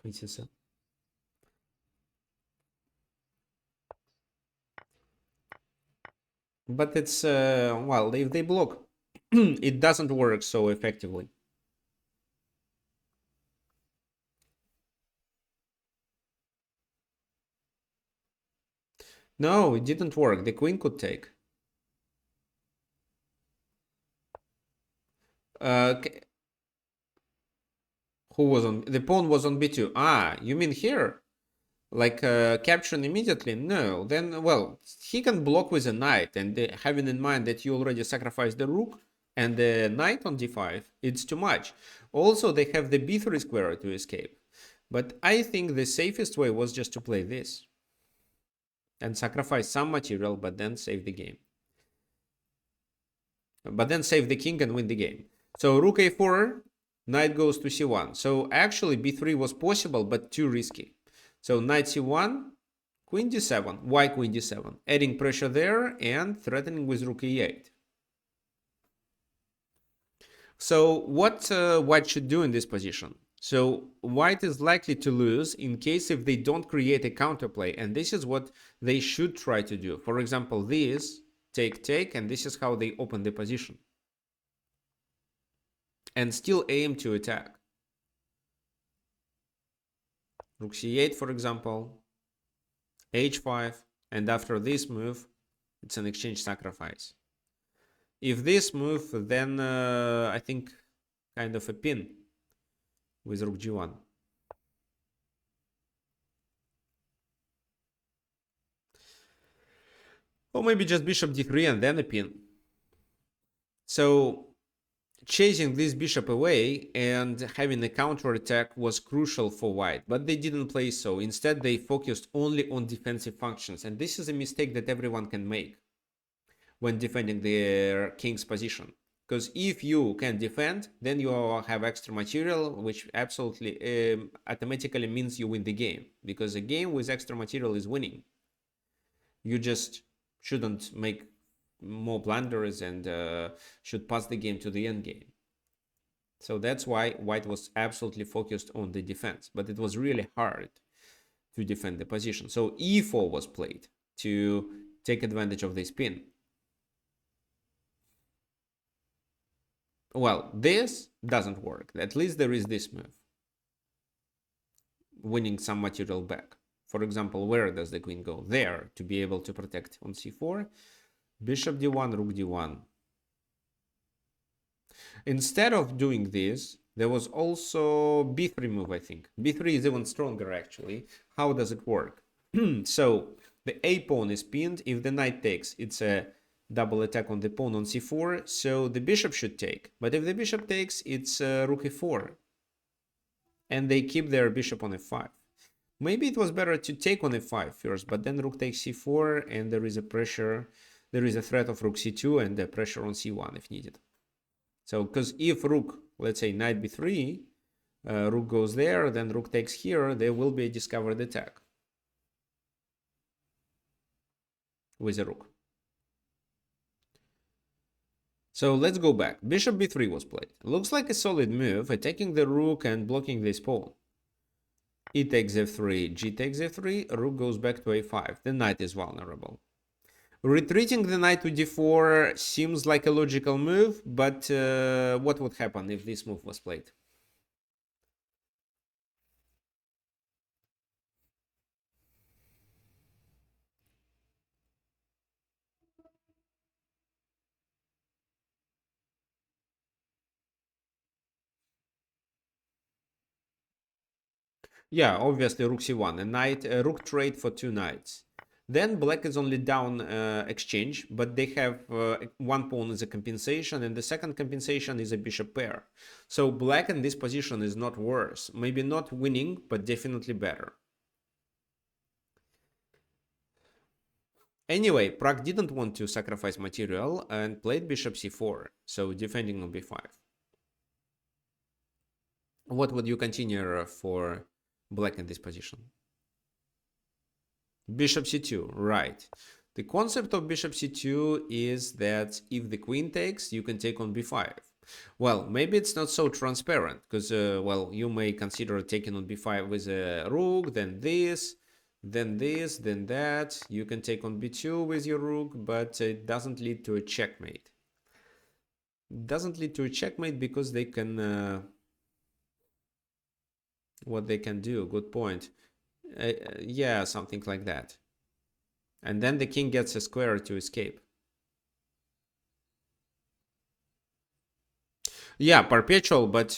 Queen c7. But it's, well, if they block, it doesn't work so effectively. No, it didn't work. The queen could take. Who was on? The pawn was on b2. You mean here? Like capturing immediately? No. Then, well, he can block with a knight, and having in mind that you already sacrificed the rook and the knight on d5, it's too much. Also, they have the b3 square to escape. But I think the safest way was just to play this and sacrifice some material, but then save the game. But then save the king and win the game. So rook a4, knight goes to c1. So actually b3 was possible, but too risky. So knight c1, queen d7. Why queen d7? Adding pressure there and threatening with rook e8. So what white should do in this position? So white is likely to lose in case if they don't create a counterplay, and this is what they should try to do. For example, this take, and this is how they open the position. And still aim to attack. Rook c8, for example, h5, and after this move, it's an exchange sacrifice. If this move, then I think kind of a pin with rook g1. Or maybe just bishop d3 and then a pin. So chasing this bishop away and having a counter-attack was crucial for white, but they didn't play so. Instead, they focused only on defensive functions, and this is a mistake that everyone can make when defending their king's position. Because if you can defend, then you have extra material, which absolutely automatically means you win the game. Because a game with extra material is winning. You just shouldn't make more blunders and should pass the game to the end game. So that's why white was absolutely focused on the defense. But it was really hard to defend the position. So e4 was played to take advantage of this pin. Well, this doesn't work. At least there is this move. Winning some material back. For example, where does the queen go? There, to be able to protect on c4. Bishop d1, rook d1. Instead of doing this, There was also b3 move, I think. b3 is even stronger, actually. How does it work? So the a pawn is pinned. If the knight takes, it's a double attack on the pawn on c4, so the bishop should take. But if the bishop takes, it's rook e4. And they keep their bishop on f5. Maybe it was better to take on f5 first, but then rook takes c4, and there is a pressure, there is a threat of rook c2 and the pressure on c1 if needed. So, because if rook, let's say knight b3, rook goes there, then rook takes here, there will be a discovered attack with a rook. So let's go back. Bishop b3 was played. Looks like a solid move, attacking the rook and blocking this pawn. E takes f3, g takes f3, rook goes back to a5. The knight is vulnerable. Retreating the knight to d4 seems like a logical move, but what would happen if this move was played? Yeah, obviously rook c1, a rook trade for two knights. Then black is only down exchange, but they have one pawn as a compensation, and the second compensation is a bishop pair. So black in this position is not worse. Maybe not winning, but definitely better. Anyway, Prague didn't want to sacrifice material and played bishop c4, so defending on b5. What would you continue for black in this position? Bishop c2, right. The concept of bishop c2 is that if the queen takes, you can take on b5. Well, maybe it's not so transparent, because, well, you may consider taking on b5 with a rook, then this, then this, then that. You can take on b2 with your rook, but it doesn't lead to a checkmate. It doesn't lead to a checkmate because they can... what they can do, good point. Yeah, something like that. And then the king gets a square to escape. Yeah, perpetual, but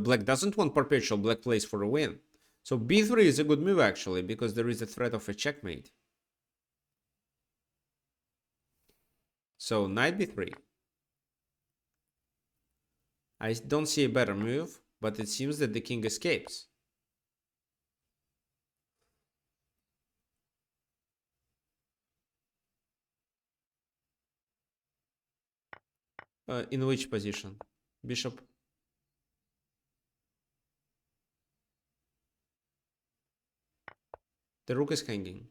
black doesn't want perpetual. Black plays for a win. So b3 is a good move, actually, because there is a threat of a checkmate. So knight b3. I don't see a better move, but it seems that the king escapes. In which position? Bishop. The rook is hanging.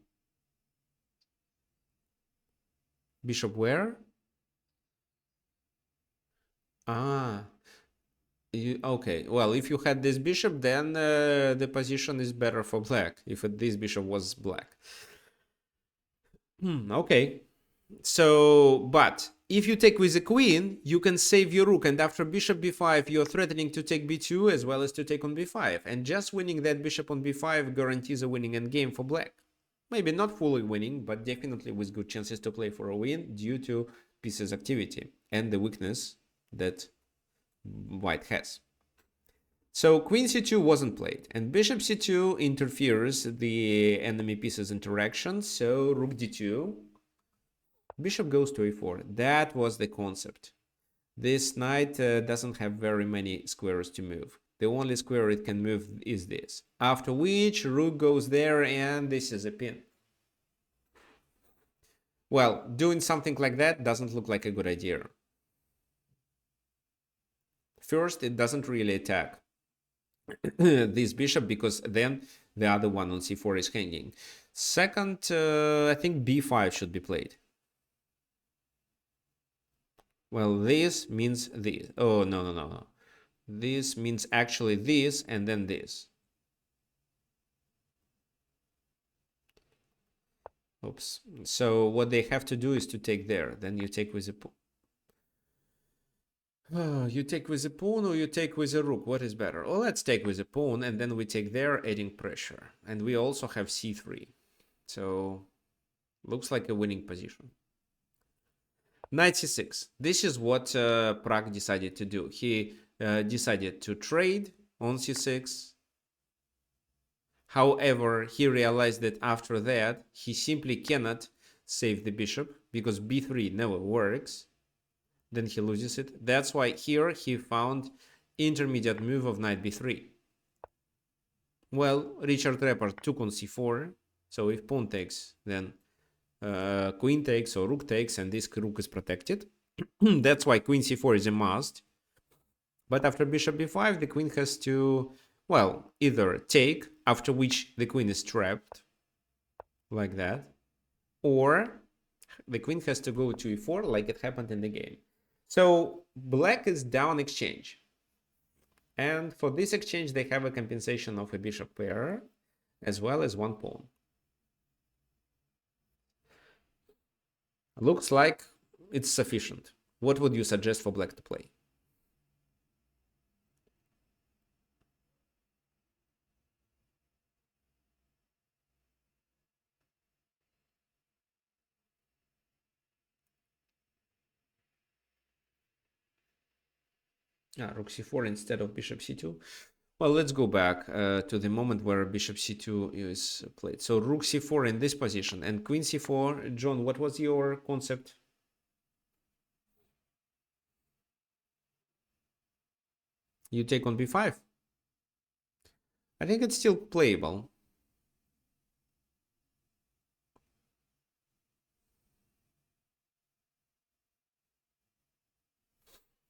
Bishop where? Ah. Okay, well, if you had this bishop, then the position is better for black, if this bishop was black. Okay. So, but if you take with the queen, you can save your rook, and after bishop b5, you're threatening to take b2 as well as to take on b5, and just winning that bishop on b5 guarantees a winning endgame for black. Maybe not fully winning, but definitely with good chances to play for a win due to pieces activity and the weakness that white has. So queen c2 wasn't played, and bishop c2 interferes the enemy pieces interaction, so rook d2. Bishop goes to a4. That was the concept. This knight doesn't have very many squares to move. The only square it can move is this. After which, rook goes there, and this is a pin. Well, doing something like that doesn't look like a good idea. First, it doesn't really attack this bishop, because then the other one on c4 is hanging. Second, I think b5 should be played. Well, this means this. Oh, no. This means actually this and then this. Oops. So what they have to do is to take there. Then you take with a pawn. Oh, you take with a pawn or you take with a rook? What is better? Oh, let's take with a pawn, and then we take there, adding pressure. And we also have c3. So looks like a winning position. Knight c6. This is what Prague decided to do. He decided to trade on c6. However, he realized that after that, he simply cannot save the bishop because b3 never works. Then he loses it. That's why here he found intermediate move of knight b3. Well, Richard Repper took on c4. So if pawn takes, then queen takes or rook takes, and this rook is protected. That's why queen c4 is a must. But after bishop b5, the queen has to, well, either take, after which the queen is trapped, like that, or the queen has to go to e4, like it happened in the game. So black is down exchange. And for this exchange, they have a compensation of a bishop pair, as well as one pawn. Looks like it's sufficient. What would you suggest for black to play? Rook c4 instead of bishop c2. Well, let's go back to the moment where bishop c2 is played. So rook c4 in this position and queen c4. John, what was your concept? You take on b5. I think it's still playable.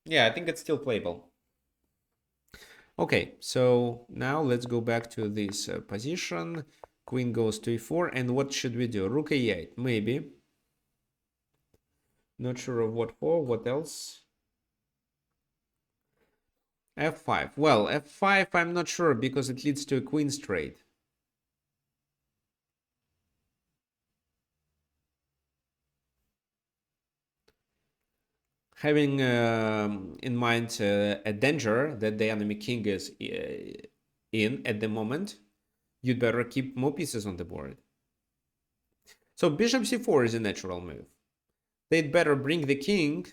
Yeah, I think it's still playable. Okay, so now let's go back to this position. Queen goes to e4, and what should we do? Rook a8, maybe. Not sure of what for. What else? f5. Well, f5 I'm not sure because it leads to a queen straight. Having in mind a danger that the enemy king is in at the moment, you'd better keep more pieces on the board. So bishop c4 is a natural move. They'd better bring the king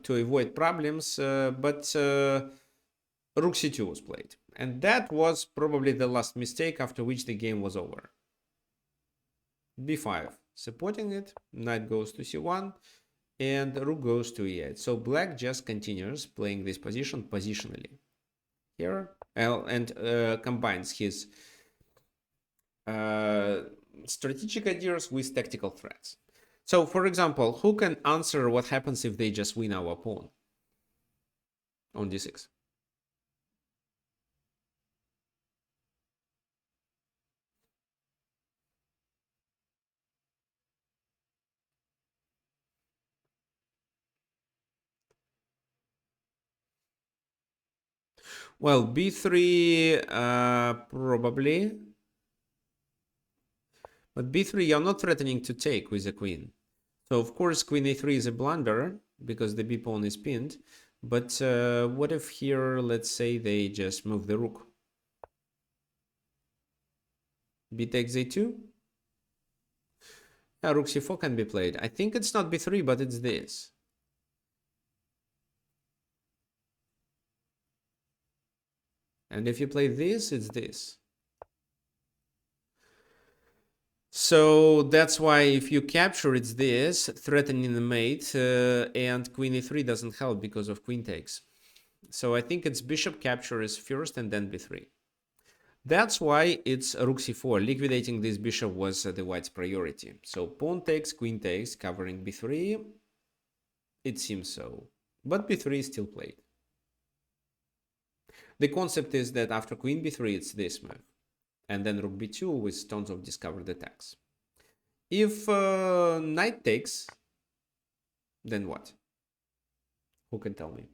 to avoid problems, but rook c2 was played. And that was probably the last mistake after which the game was over. b5, supporting it, knight goes to c1, and rook goes to e8. So black just continues playing this position positionally here and combines his strategic ideas with tactical threats. So, for example, who can answer what happens if they just win our pawn on d6? Well, b3 probably. But b3, you're not threatening to take with the queen. So, of course, queen a3 is a blunder because the b pawn is pinned. But what if here, let's say, they just move the rook? B takes a2? Rook c4 can be played. I think it's not b3, but it's this. And if you play this, it's this. So that's why if you capture, it's this, threatening the mate, and queen e3 doesn't help because of queen takes. So I think it's bishop capture is first and then b3. That's why it's rook c4. Liquidating this bishop was the white's priority. So pawn takes, queen takes, covering b3. It seems so. But b3 is still played. The concept is that after queen b3, it's this move. And then rook b2 with tons of discovered attacks. If knight takes, then what? Who can tell me?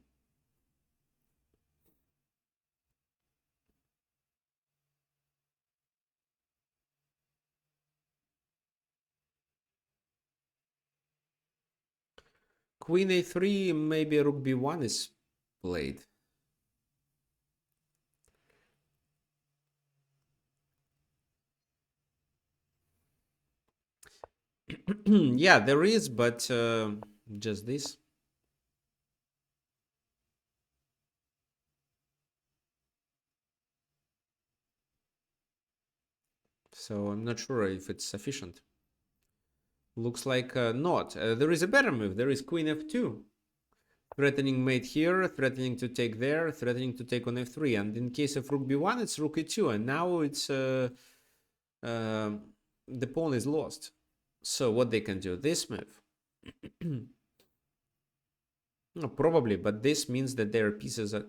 Queen a3, maybe rook b1 is played. Yeah, there is, but just this. So I'm not sure if it's sufficient. Looks like not. There is a better move. There is queen f2. Threatening mate here, threatening to take there, threatening to take on f3. And in case of rook b1, it's rook e2. And now it's the pawn is lost. So what they can do? This move. No, probably, but this means that their pieces are...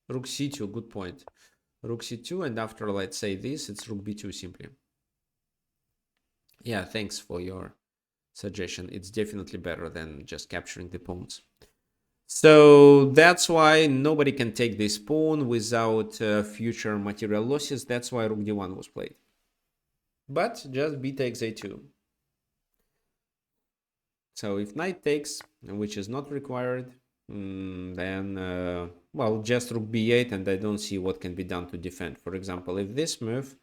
Rook c2, good point. Rook c2, and after, let's say this, it's rook b2 simply. Yeah, thanks for your suggestion. It's definitely better than just capturing the pawns. So that's why nobody can take this pawn without future material losses. That's why rook d1 was played. But just b takes a2. So if knight takes, which is not required, then, well, just rook b8, and I don't see what can be done to defend. For example, if this move,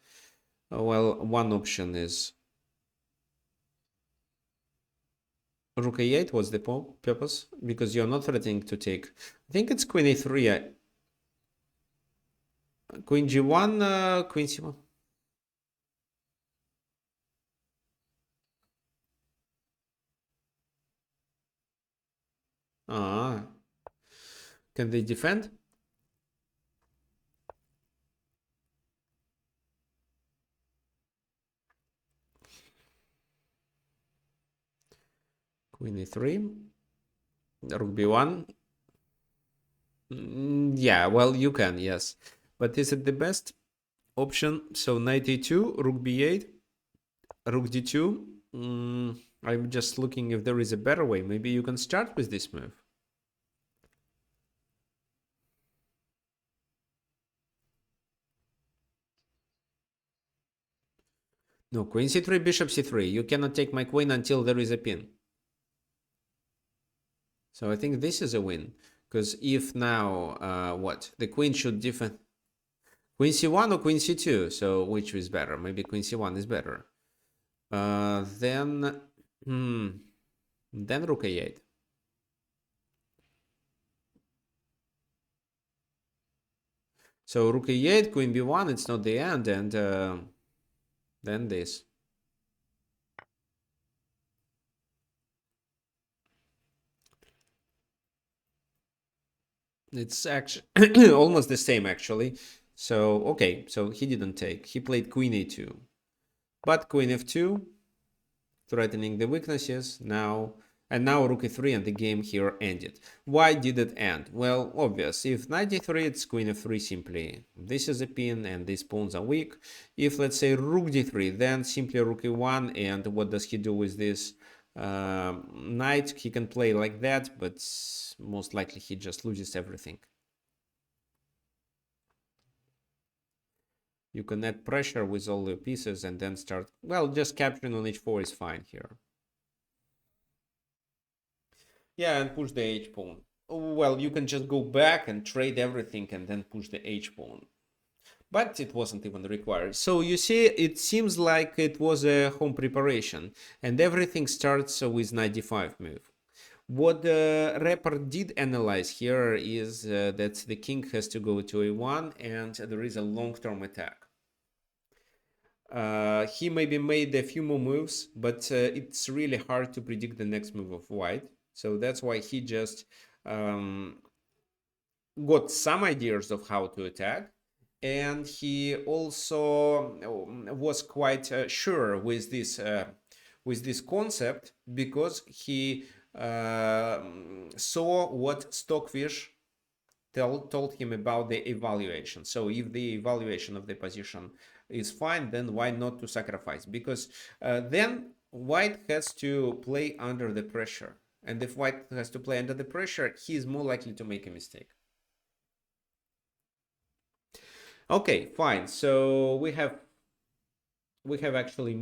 well, one option is rook a8 was the purpose, because you're not threatening to take. I think it's queen a3. Queen g1, queen c1. Ah, can they defend? Queen a3, rook b1. Yeah, well, you can, yes. But is it the best option? So knight a2, rook b8, rook d2. I'm just looking if there is a better way. Maybe you can start with this move. No, queen c3, bishop c3. You cannot take my queen until there is a pin. So I think this is a win. Because if now, what? The queen should defend... Queen c1 or queen c2? So which is better? Maybe queen c1 is better. Then rook a8. So rook a8, queen b1, it's not the end, and then this. It's actually almost the same, actually. So, okay, so he didn't take. He played queen a2. But queen f2, threatening the weaknesses now. And now rook e3, and the game here ended. Why did it end? Well, obvious. If knight e3, it's queen f3 simply. This is a pin, and these pawns are weak. If, let's say, rook d3, then simply rook e1, and what does he do with this knight? He can play like that, but most likely he just loses everything. You can add pressure with all the pieces and then start... Well, just capturing on h4 is fine here. Yeah, and push the h pawn. Well, you can just go back and trade everything and then push the h pawn. But it wasn't even required. So you see, it seems like it was a home preparation, and everything starts with knight d5 move. What the rapper did analyze here is that the king has to go to a1, and there is a long-term attack. He maybe made a few more moves, but it's really hard to predict the next move of white. So that's why he just got some ideas of how to attack. And he also was quite sure with this concept, because he saw what Stockfish told him about the evaluation. So if the evaluation of the position is fine, then why not to sacrifice? Because then white has to play under the pressure. And if white has to play under the pressure, he is more likely to make a mistake. Okay, fine. So we have actually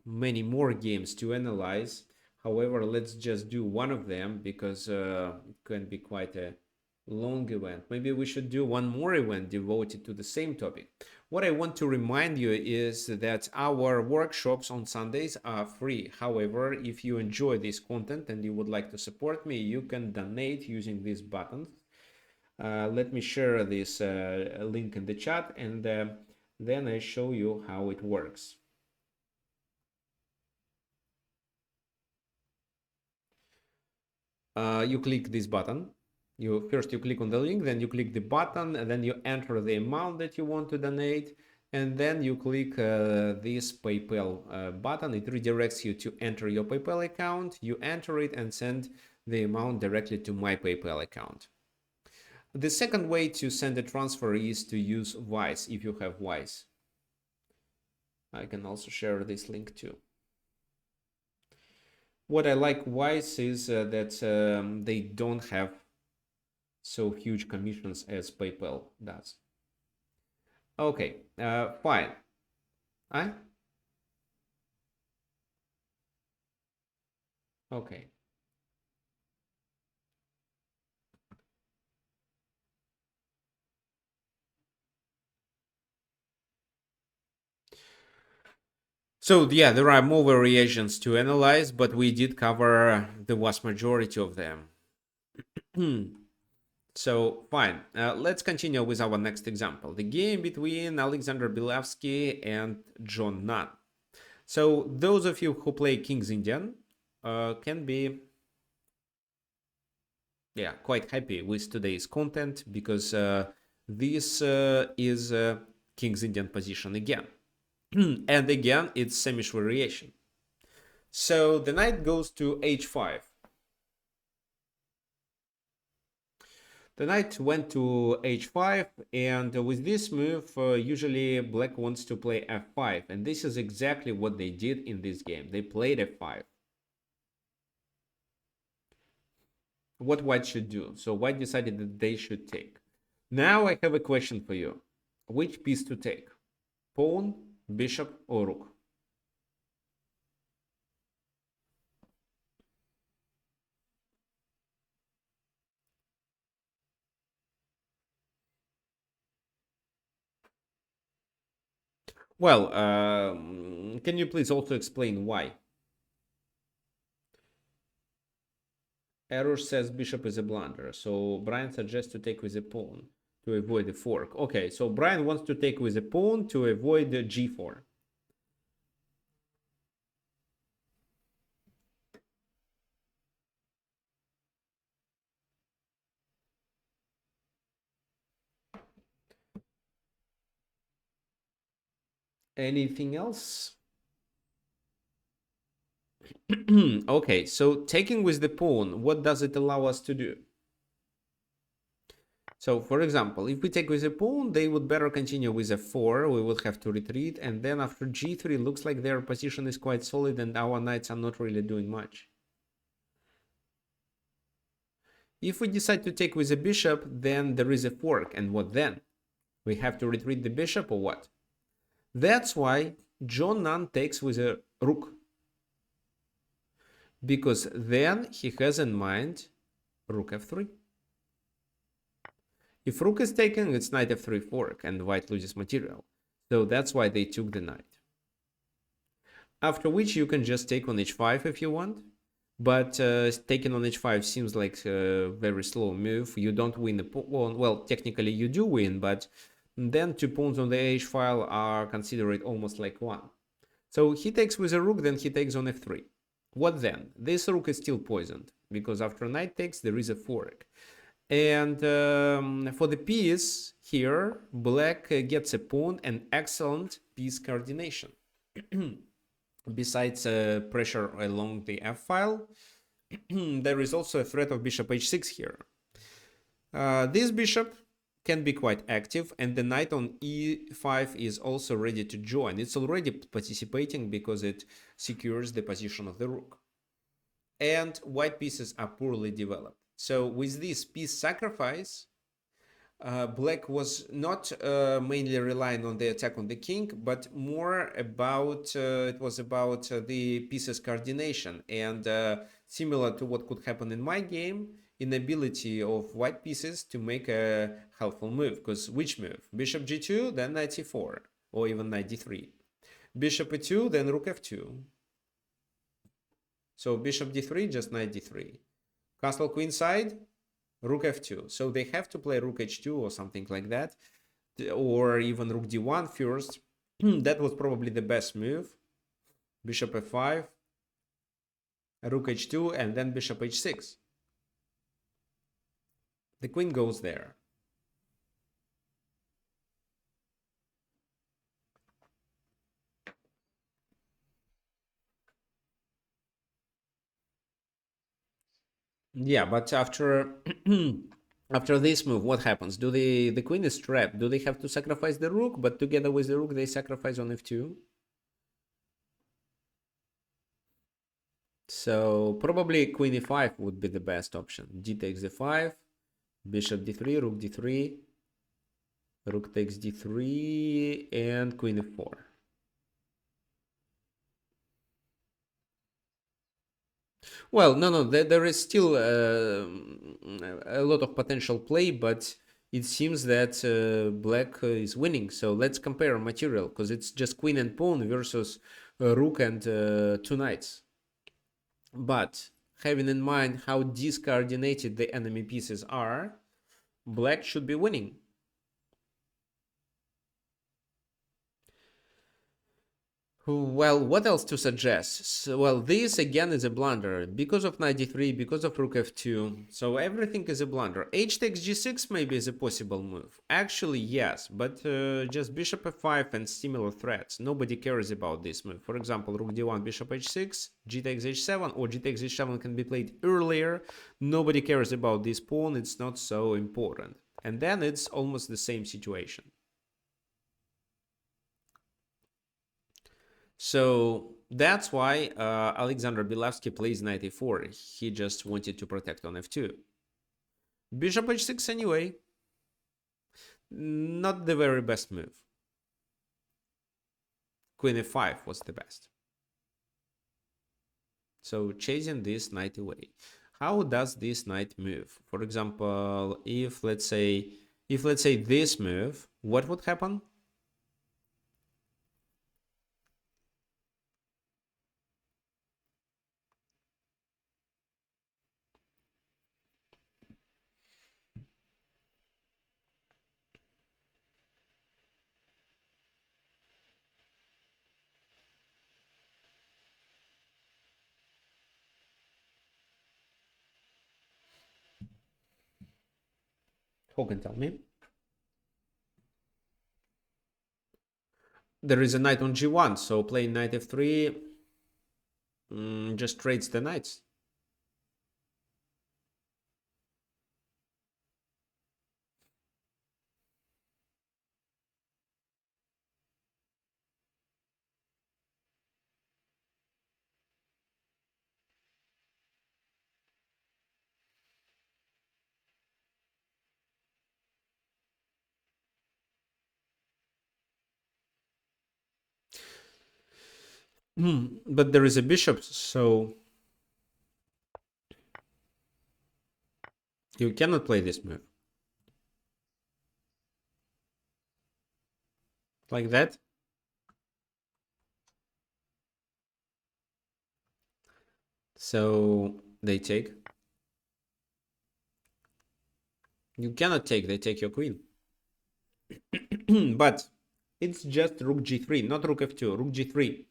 many more games to analyze. However, let's just do one of them, because it can be quite a long event. Maybe we should do one more event devoted to the same topic. What I want to remind you is that our workshops on Sundays are free. However, if you enjoy this content and you would like to support me, you can donate using these buttons. Let me share this link in the chat, and then I show you how it works. You click this button. You click on the link, then you click the button, and then you enter the amount that you want to donate, and then you click this PayPal button. It redirects you to enter your PayPal account. You enter it and send the amount directly to my PayPal account. The second way to send a transfer is to use Wise, if you have Wise. I can also share this link too. What I like Wise is that they don't have so huge commissions as PayPal does. Okay, fine. Okay. So yeah, there are more variations to analyze, but we did cover the vast majority of them. So fine, let's continue with our next example. The game between Alexander Bilavsky and John Nunn. So those of you who play King's Indian can be quite happy with today's content, because this is King's Indian position again. And again, it's Semish variation. So the knight goes to h5. The knight went to h5, and with this move, usually black wants to play f5, and this is exactly what they did in this game. They played f5. What white should do? So white decided that they should take. Now I have a question for you. Which piece to take? Pawn, bishop, or rook? Well, can you please also explain why? Error says bishop is a blunder, so Brian suggests to take with a pawn to avoid a fork. Okay, so Brian wants to take with a pawn to avoid the g4. Anything else? Okay, so taking with the pawn, what does it allow us to do? So, for example, if we take with a pawn, they would better continue with f4. We would have to retreat, and then after g3, looks like their position is quite solid and our knights are not really doing much. If we decide to take with a bishop, then there is a fork, and what then? We have to retreat the bishop or what? That's why John Nunn takes with a rook, because then he has in mind rook f3. If rook is taken, it's knight f3 fork, and white loses material. So that's why they took the knight. After which you can just take on h5 if you want, but taking on h5 seems like a very slow move. You don't win the pawn. Well, technically you do win, but then 2 pawns on the h file are considered almost like one. So he takes with a rook, then he takes on f3. What then? This rook is still poisoned, because after knight takes, there is a fork. And for the piece here, black gets a pawn and excellent piece coordination. Besides pressure along the f file, there is also a threat of bishop h6 here. This bishop can be quite active, and the knight on e5 is also ready to join. It's already participating because it secures the position of the rook. And white pieces are poorly developed. So with this piece sacrifice, black was not mainly relying on the attack on the king, but more about it was about the pieces coordination, and similar to what could happen in my game, inability of white pieces to make a helpful move. Because which move? Bishop g2, then knight c4, or even knight d3. Bishop e2, then rook f2. So bishop d3, just knight d3. Castle queenside, rook f2. So they have to play rook h2 or something like that, or even rook d1 first. That was probably the best move. Bishop f5, rook h2, and then bishop h6. The queen goes there. Yeah, but after after this move, what happens? Do the queen is trapped? Do they have to sacrifice the rook? But together with the rook, they sacrifice on f2. So probably queen e5 would be the best option. D takes d5, bishop d3, rook d3, rook takes d3, and queen f4. Well, no, there is still a lot of potential play, but it seems that black is winning. So let's compare material, because it's just queen and pawn versus rook and two knights. But having in mind how discoordinated the enemy pieces are, black should be winning. Well, what else to suggest? So, well, this again is a blunder because of knight d3, because of rook f2. So everything is a blunder. H takes g6 maybe is a possible move. Actually, yes, but just bishop f5 and similar threats. Nobody cares about this move. For example, rook d1, bishop h6, g takes h7, or g takes h7 can be played earlier. Nobody cares about this pawn. It's not so important. And then it's almost the same situation. So that's why Alexander Bilavsky plays knight e4. He just wanted to protect on f2. Bishop h6 anyway. Not the very best move. Queen f5 was the best. So chasing this knight away. How does this knight move? For example, if let's say this move, what would happen? Who can tell me? There is a knight on g1, so playing knight f3 just trades the knights. But there is a bishop, so you cannot play this move. Like that. So they take. You cannot take, they take your queen. But it's just rook g3, not rook f2, rook g3.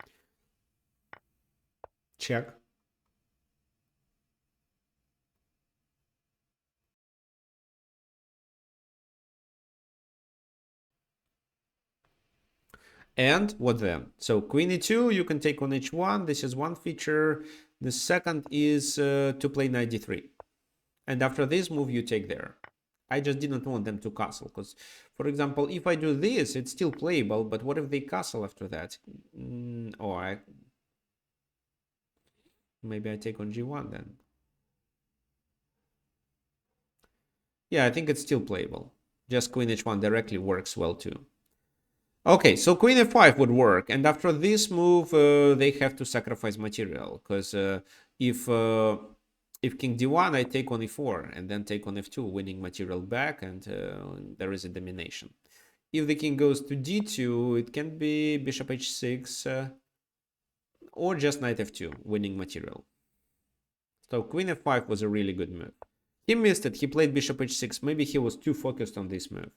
Check. And what then? So queen e2, you can take on h1. This is one feature. The second is to play knight d3. And after this move, you take there. I just didn't want them to castle, because, for example, if I do this, it's still playable, but what if they castle after that? Maybe I take on g1 then. Yeah, I think it's still playable. Just queen h1 directly works well too. Okay, so queen f5 would work, and after this move, they have to sacrifice material, because if king d1, I take on e4, and then take on f2, winning material back, and there is a domination. If the king goes to d2, it can be bishop h6, or just knight f2, winning material. So queen f5 was a really good move. He missed it. He played bishop h6. Maybe he was too focused on this move.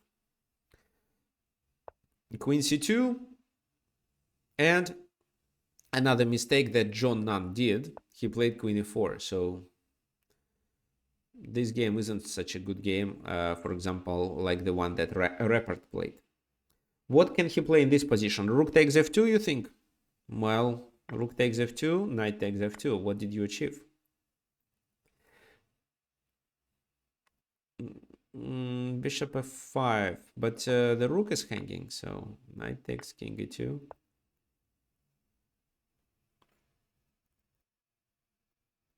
Queen c2. And another mistake that John Nunn did, he played queen e4. So this game isn't such a good game, for example, like the one that Rappert played. What can he play in this position? Rook takes f2, you think? Well, rook takes f2, knight takes f2. What did you achieve? Bishop f5, but the rook is hanging, so knight takes king e2.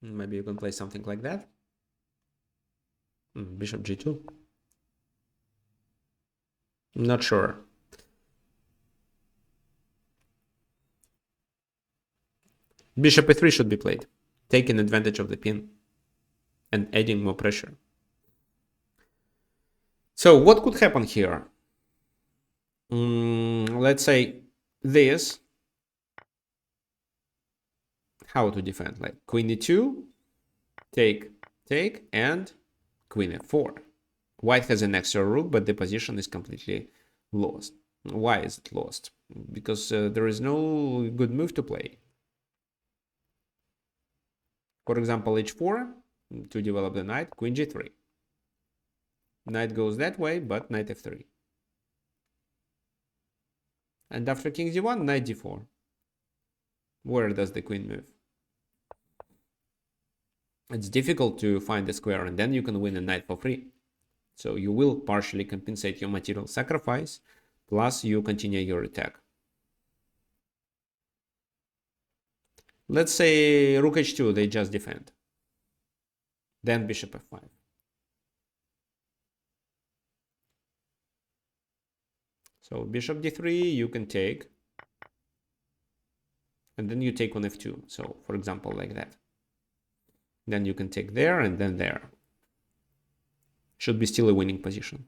Maybe you can play something like that. Bishop g2. Not sure. Bishop e3 should be played, taking advantage of the pin and adding more pressure. So what could happen here? Let's say this. How to defend? Like queen e2, take, and queen f4. White has an extra rook, but the position is completely lost. Why is it lost? Because there is no good move to play. For example, h4 to develop the knight, queen g3. Knight goes that way, but knight f3. And after king d1, knight d4. Where does the queen move? It's difficult to find the square, and then you can win a knight for free. So you will partially compensate your material sacrifice, plus you continue your attack. Let's say rook h2, they just defend. Then bishop f5. So bishop d3, you can take. And then you take on f2. So for example, like that. Then you can take there and then there. Should be still a winning position.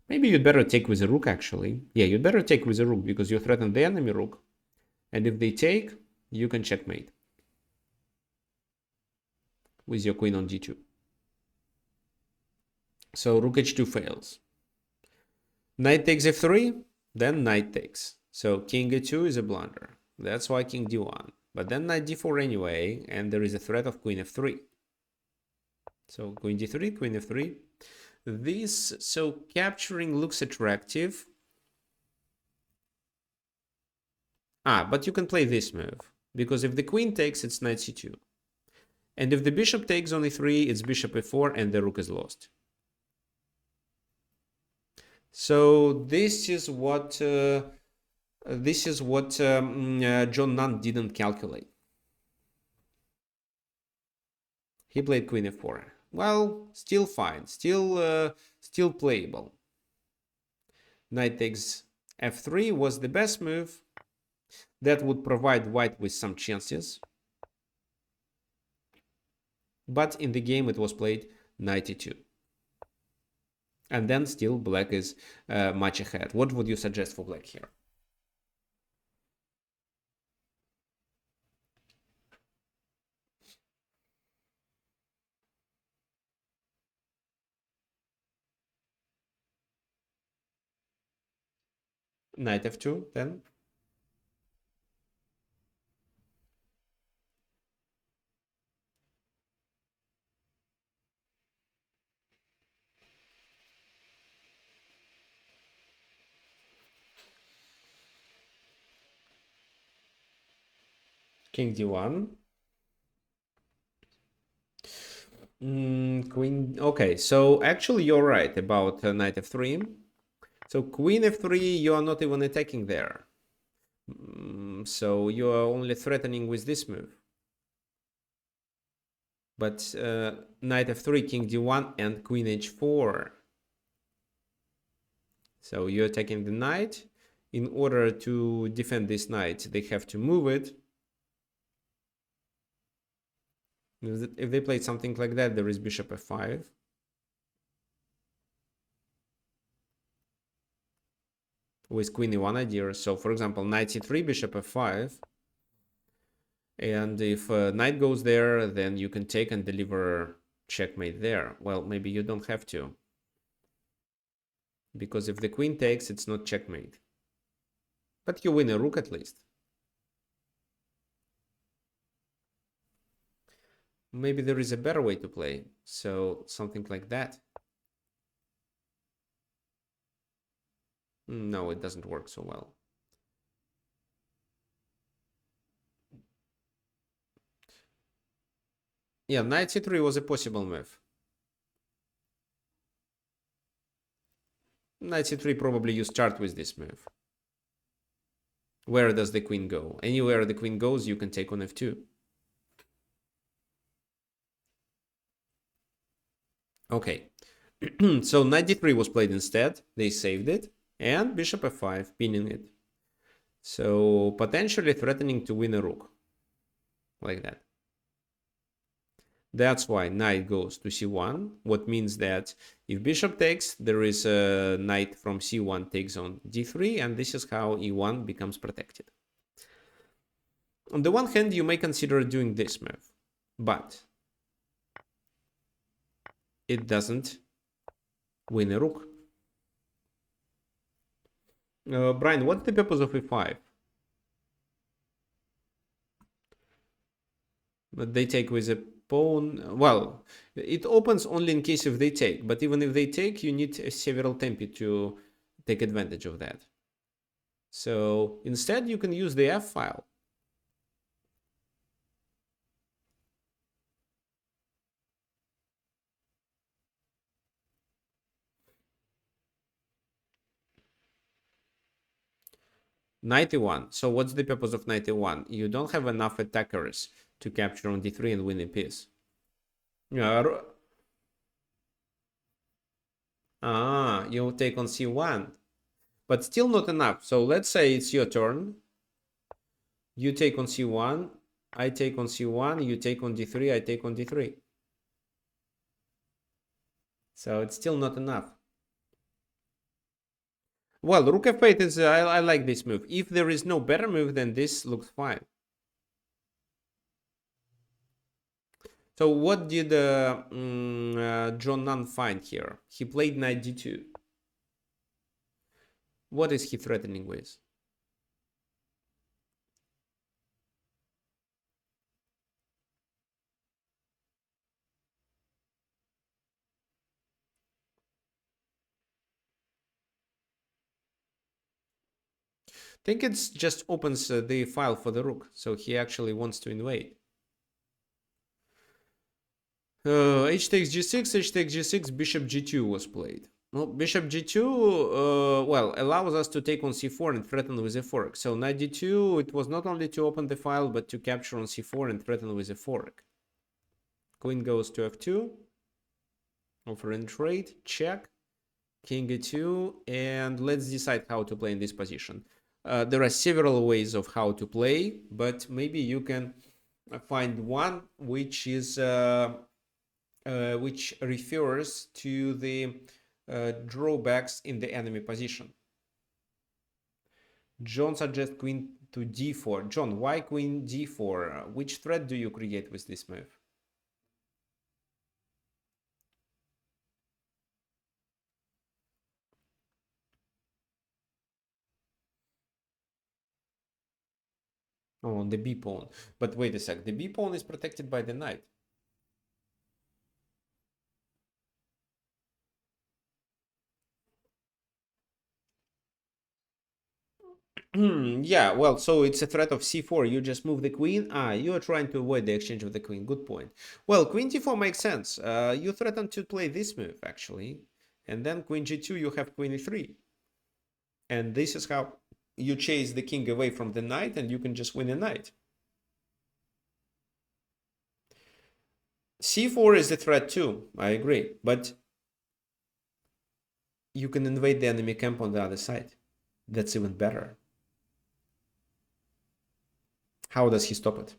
Maybe you'd better take with a rook, actually. Yeah, you'd better take with a rook because you threaten the enemy rook. And if they take, you can checkmate with your queen on d2. So rook h2 fails. Knight takes f3, then knight takes. So king e2 is a blunder. That's why king d1. But then knight d4 anyway, and there is a threat of queen f3. So queen d3, queen f3. This, so capturing looks attractive. But you can play this move. Because if the queen takes, it's knight c2. And if the bishop takes on e3, it's bishop e4 and the rook is lost. So this is what John Nunn didn't calculate. He played queen f4. Well, still fine, still playable. Knight takes f3 was the best move. That would provide white with some chances. But in the game it was played knight e2. And then still black is much ahead. What would you suggest for black here? Knight f2 then. King d1. Queen. Okay, so actually you're right about knight f3. So queen f3, you are not even attacking there. So you are only threatening with this move. But knight f3, king d1, and queen h4. So you're attacking the knight. In order to defend this knight, they have to move it. If they played something like that, there is bishop f5. With queen e1 idea. So for example, knight c3, bishop f5. And if knight goes there, then you can take and deliver checkmate there. Well, maybe you don't have to. Because if the queen takes, it's not checkmate. But you win a rook at least. Maybe there is a better way to play. So something like that. No, it doesn't work so well. Yeah, knight c3 was a possible move. Knight c3, probably you start with this move. Where does the queen go? Anywhere the queen goes, you can take on f2. Okay, so knight d3 was played instead. They saved it. And bishop f5, pinning it. So potentially threatening to win a rook. Like that. That's why knight goes to c1, what means that if bishop takes, there is a knight from c1 takes on d3, and this is how e1 becomes protected. On the one hand, you may consider doing this move, but it doesn't win a rook. Brian, what's the purpose of e5? But they take with a pawn. Well, it opens only in case if they take, but even if they take, you need several tempi to take advantage of that. So instead, you can use the f file. Knight e1. So what's the purpose of knight e1? You don't have enough attackers to capture on d3 and win a piece. You take on c1, but still not enough. So let's say it's your turn. You take on c1, I take on c1, you take on d3, I take on d3. So it's still not enough. Well, rook f8 is, I like this move. If there is no better move, then this looks fine. So what did John Nunn find here? He played knight d2. What is he threatening with? I think it just opens the file for the rook, so he actually wants to invade. H takes g6, h takes g6, bishop g2 was played. Well, bishop g2, well, allows us to take on c4 and threaten with a fork. So knight d2, it was not only to open the file, but to capture on c4 and threaten with a fork. Queen goes to f2, offer and trade, check, king e2, and let's decide how to play in this position. There are several ways of how to play, but maybe you can find one which is which refers to the drawbacks in the enemy position. John suggests queen to d4. John, why queen d4? Which threat do you create with this move? Oh, on the b pawn. But wait a sec, the b pawn is protected by the knight. Yeah, well, so it's a threat of c4. You just move the queen. You are trying to avoid the exchange of the queen. Good point. Well, queen d4 makes sense. You threaten to play this move, actually. And then queen g2, you have queen e3. And this is how you chase the king away from the knight, and you can just win a knight. c4 is a threat too, I agree. But you can invade the enemy camp on the other side. That's even better. How does he stop it?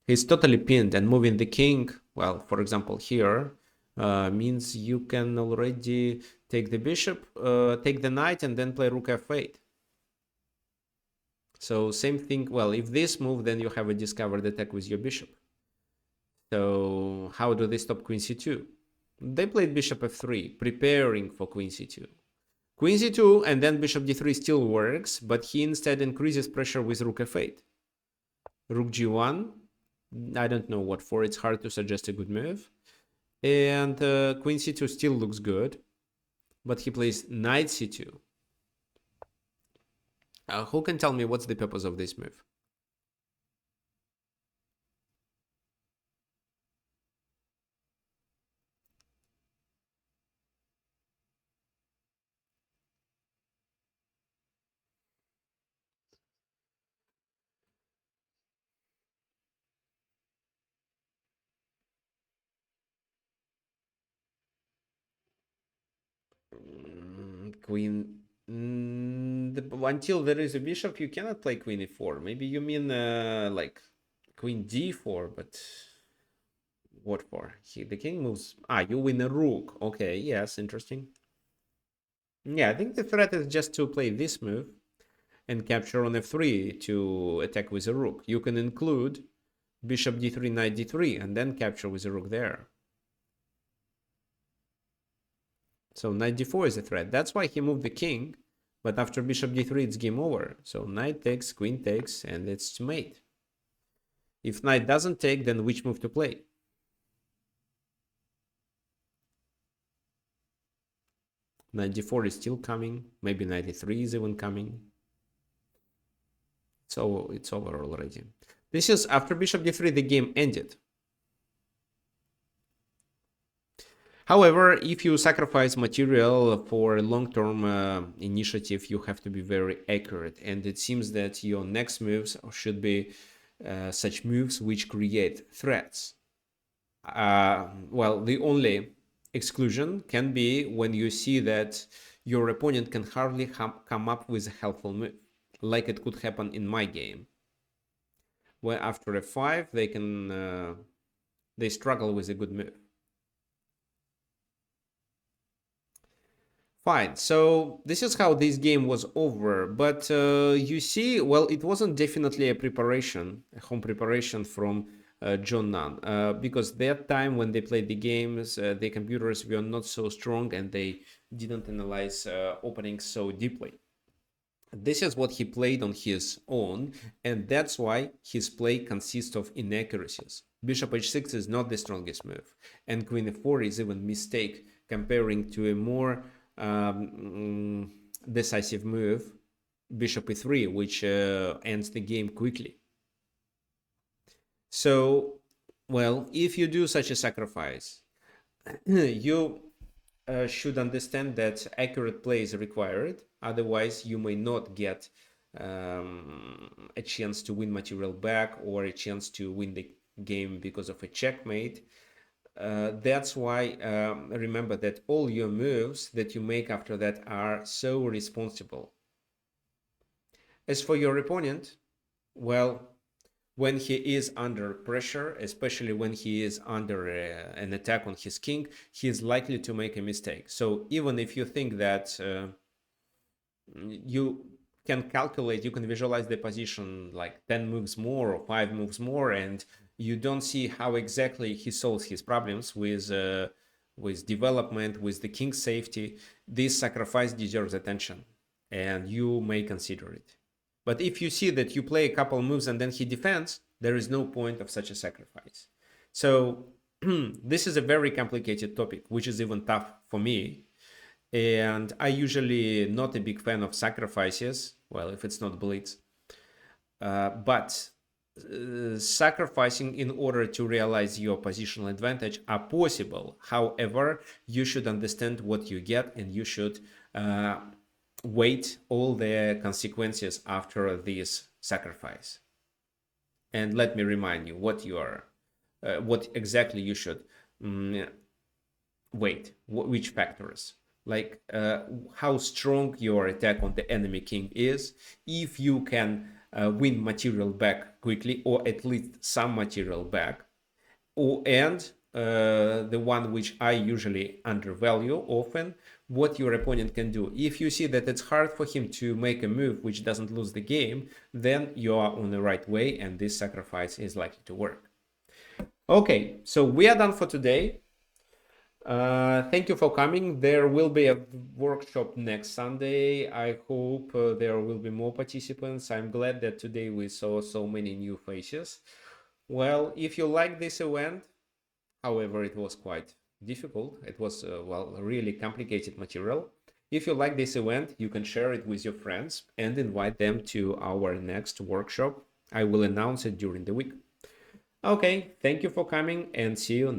He's totally pinned, and moving the king, well, for example, here, means you can already take the bishop, take the knight, and then play rook f8. So same thing, well, if this move, then you have a discovered attack with your bishop. So how do they stop queen c2? They played bishop f3, preparing for queen c2. Queen c2 and then bishop d3 still works, but he instead increases pressure with rook f8. Rook g1, I don't know what for, it's hard to suggest a good move. And queen c2 still looks good, but he plays knight c2. Who can tell me what's the purpose of this move? Queen. Until there is a bishop, you cannot play queen e4. Maybe you mean like queen d4, but what for? The king moves. You win a rook. Okay, yes, interesting. Yeah, I think the threat is just to play this move and capture on f3 to attack with a rook. You can include bishop d3, knight d3, and then capture with a rook there. So knight d4 is a threat. That's why he moved the king. But after bishop d3, it's game over. So knight takes, queen takes, and it's mate. If knight doesn't take, then which move to play? Knight d4 is still coming. Maybe knight d3 is even coming. So it's over already. This is after bishop d3, the game ended. However, if you sacrifice material for a long-term initiative, you have to be very accurate. And it seems that your next moves should be such moves which create threats. Well, the only exclusion can be when you see that your opponent can hardly come up with a helpful move, like it could happen in my game, where after f5 they struggle with a good move. Fine, so this is how this game was over, but you see, well, it wasn't definitely a home preparation from John Nunn, because that time when they played the games, the computers were not so strong and they didn't analyze openings so deeply. This is what he played on his own, and that's why his play consists of inaccuracies. Bishop h6 is not the strongest move, and queen f4 is even mistake comparing to a more decisive move, bishop e3, which ends the game quickly. So, well, if you do such a sacrifice, you should understand that accurate play is required. Otherwise, you may not get a chance to win material back or a chance to win the game because of a checkmate. That's why remember that all your moves that you make after that are so responsible. As for your opponent, well, when he is under pressure, especially when he is under an attack on his king, he is likely to make a mistake. So even if you think that you can calculate, you can visualize the position like 10 moves more or 5 moves more, and you don't see how exactly he solves his problems with development, with the king's safety, this sacrifice deserves attention, and you may consider it. But if you see that you play a couple moves and then he defends, there is no point of such a sacrifice. So this is a very complicated topic, which is even tough for me. And I usually not a big fan of sacrifices, well, if it's not blitz. But sacrificing in order to realize your positional advantage are possible. However, you should understand what you get, and you should wait all the consequences after this sacrifice. And let me remind you what you are, what exactly you should wait, which factors, like how strong your attack on the enemy king is, if you can win material back quickly, or at least some material back, and the one which I usually undervalue often, what your opponent can do. If you see that it's hard for him to make a move which doesn't lose the game, then you are on the right way and this sacrifice is likely to work. Okay, so we are done for today. Thank you for coming. There will be a workshop next Sunday. I hope there will be more participants. I'm glad that today we saw so many new faces. Well, if you like this event, however, it was quite difficult. It was, well, really complicated material. If you like this event, you can share it with your friends and invite them to our next workshop. I will announce it during the week. Okay, thank you for coming and see you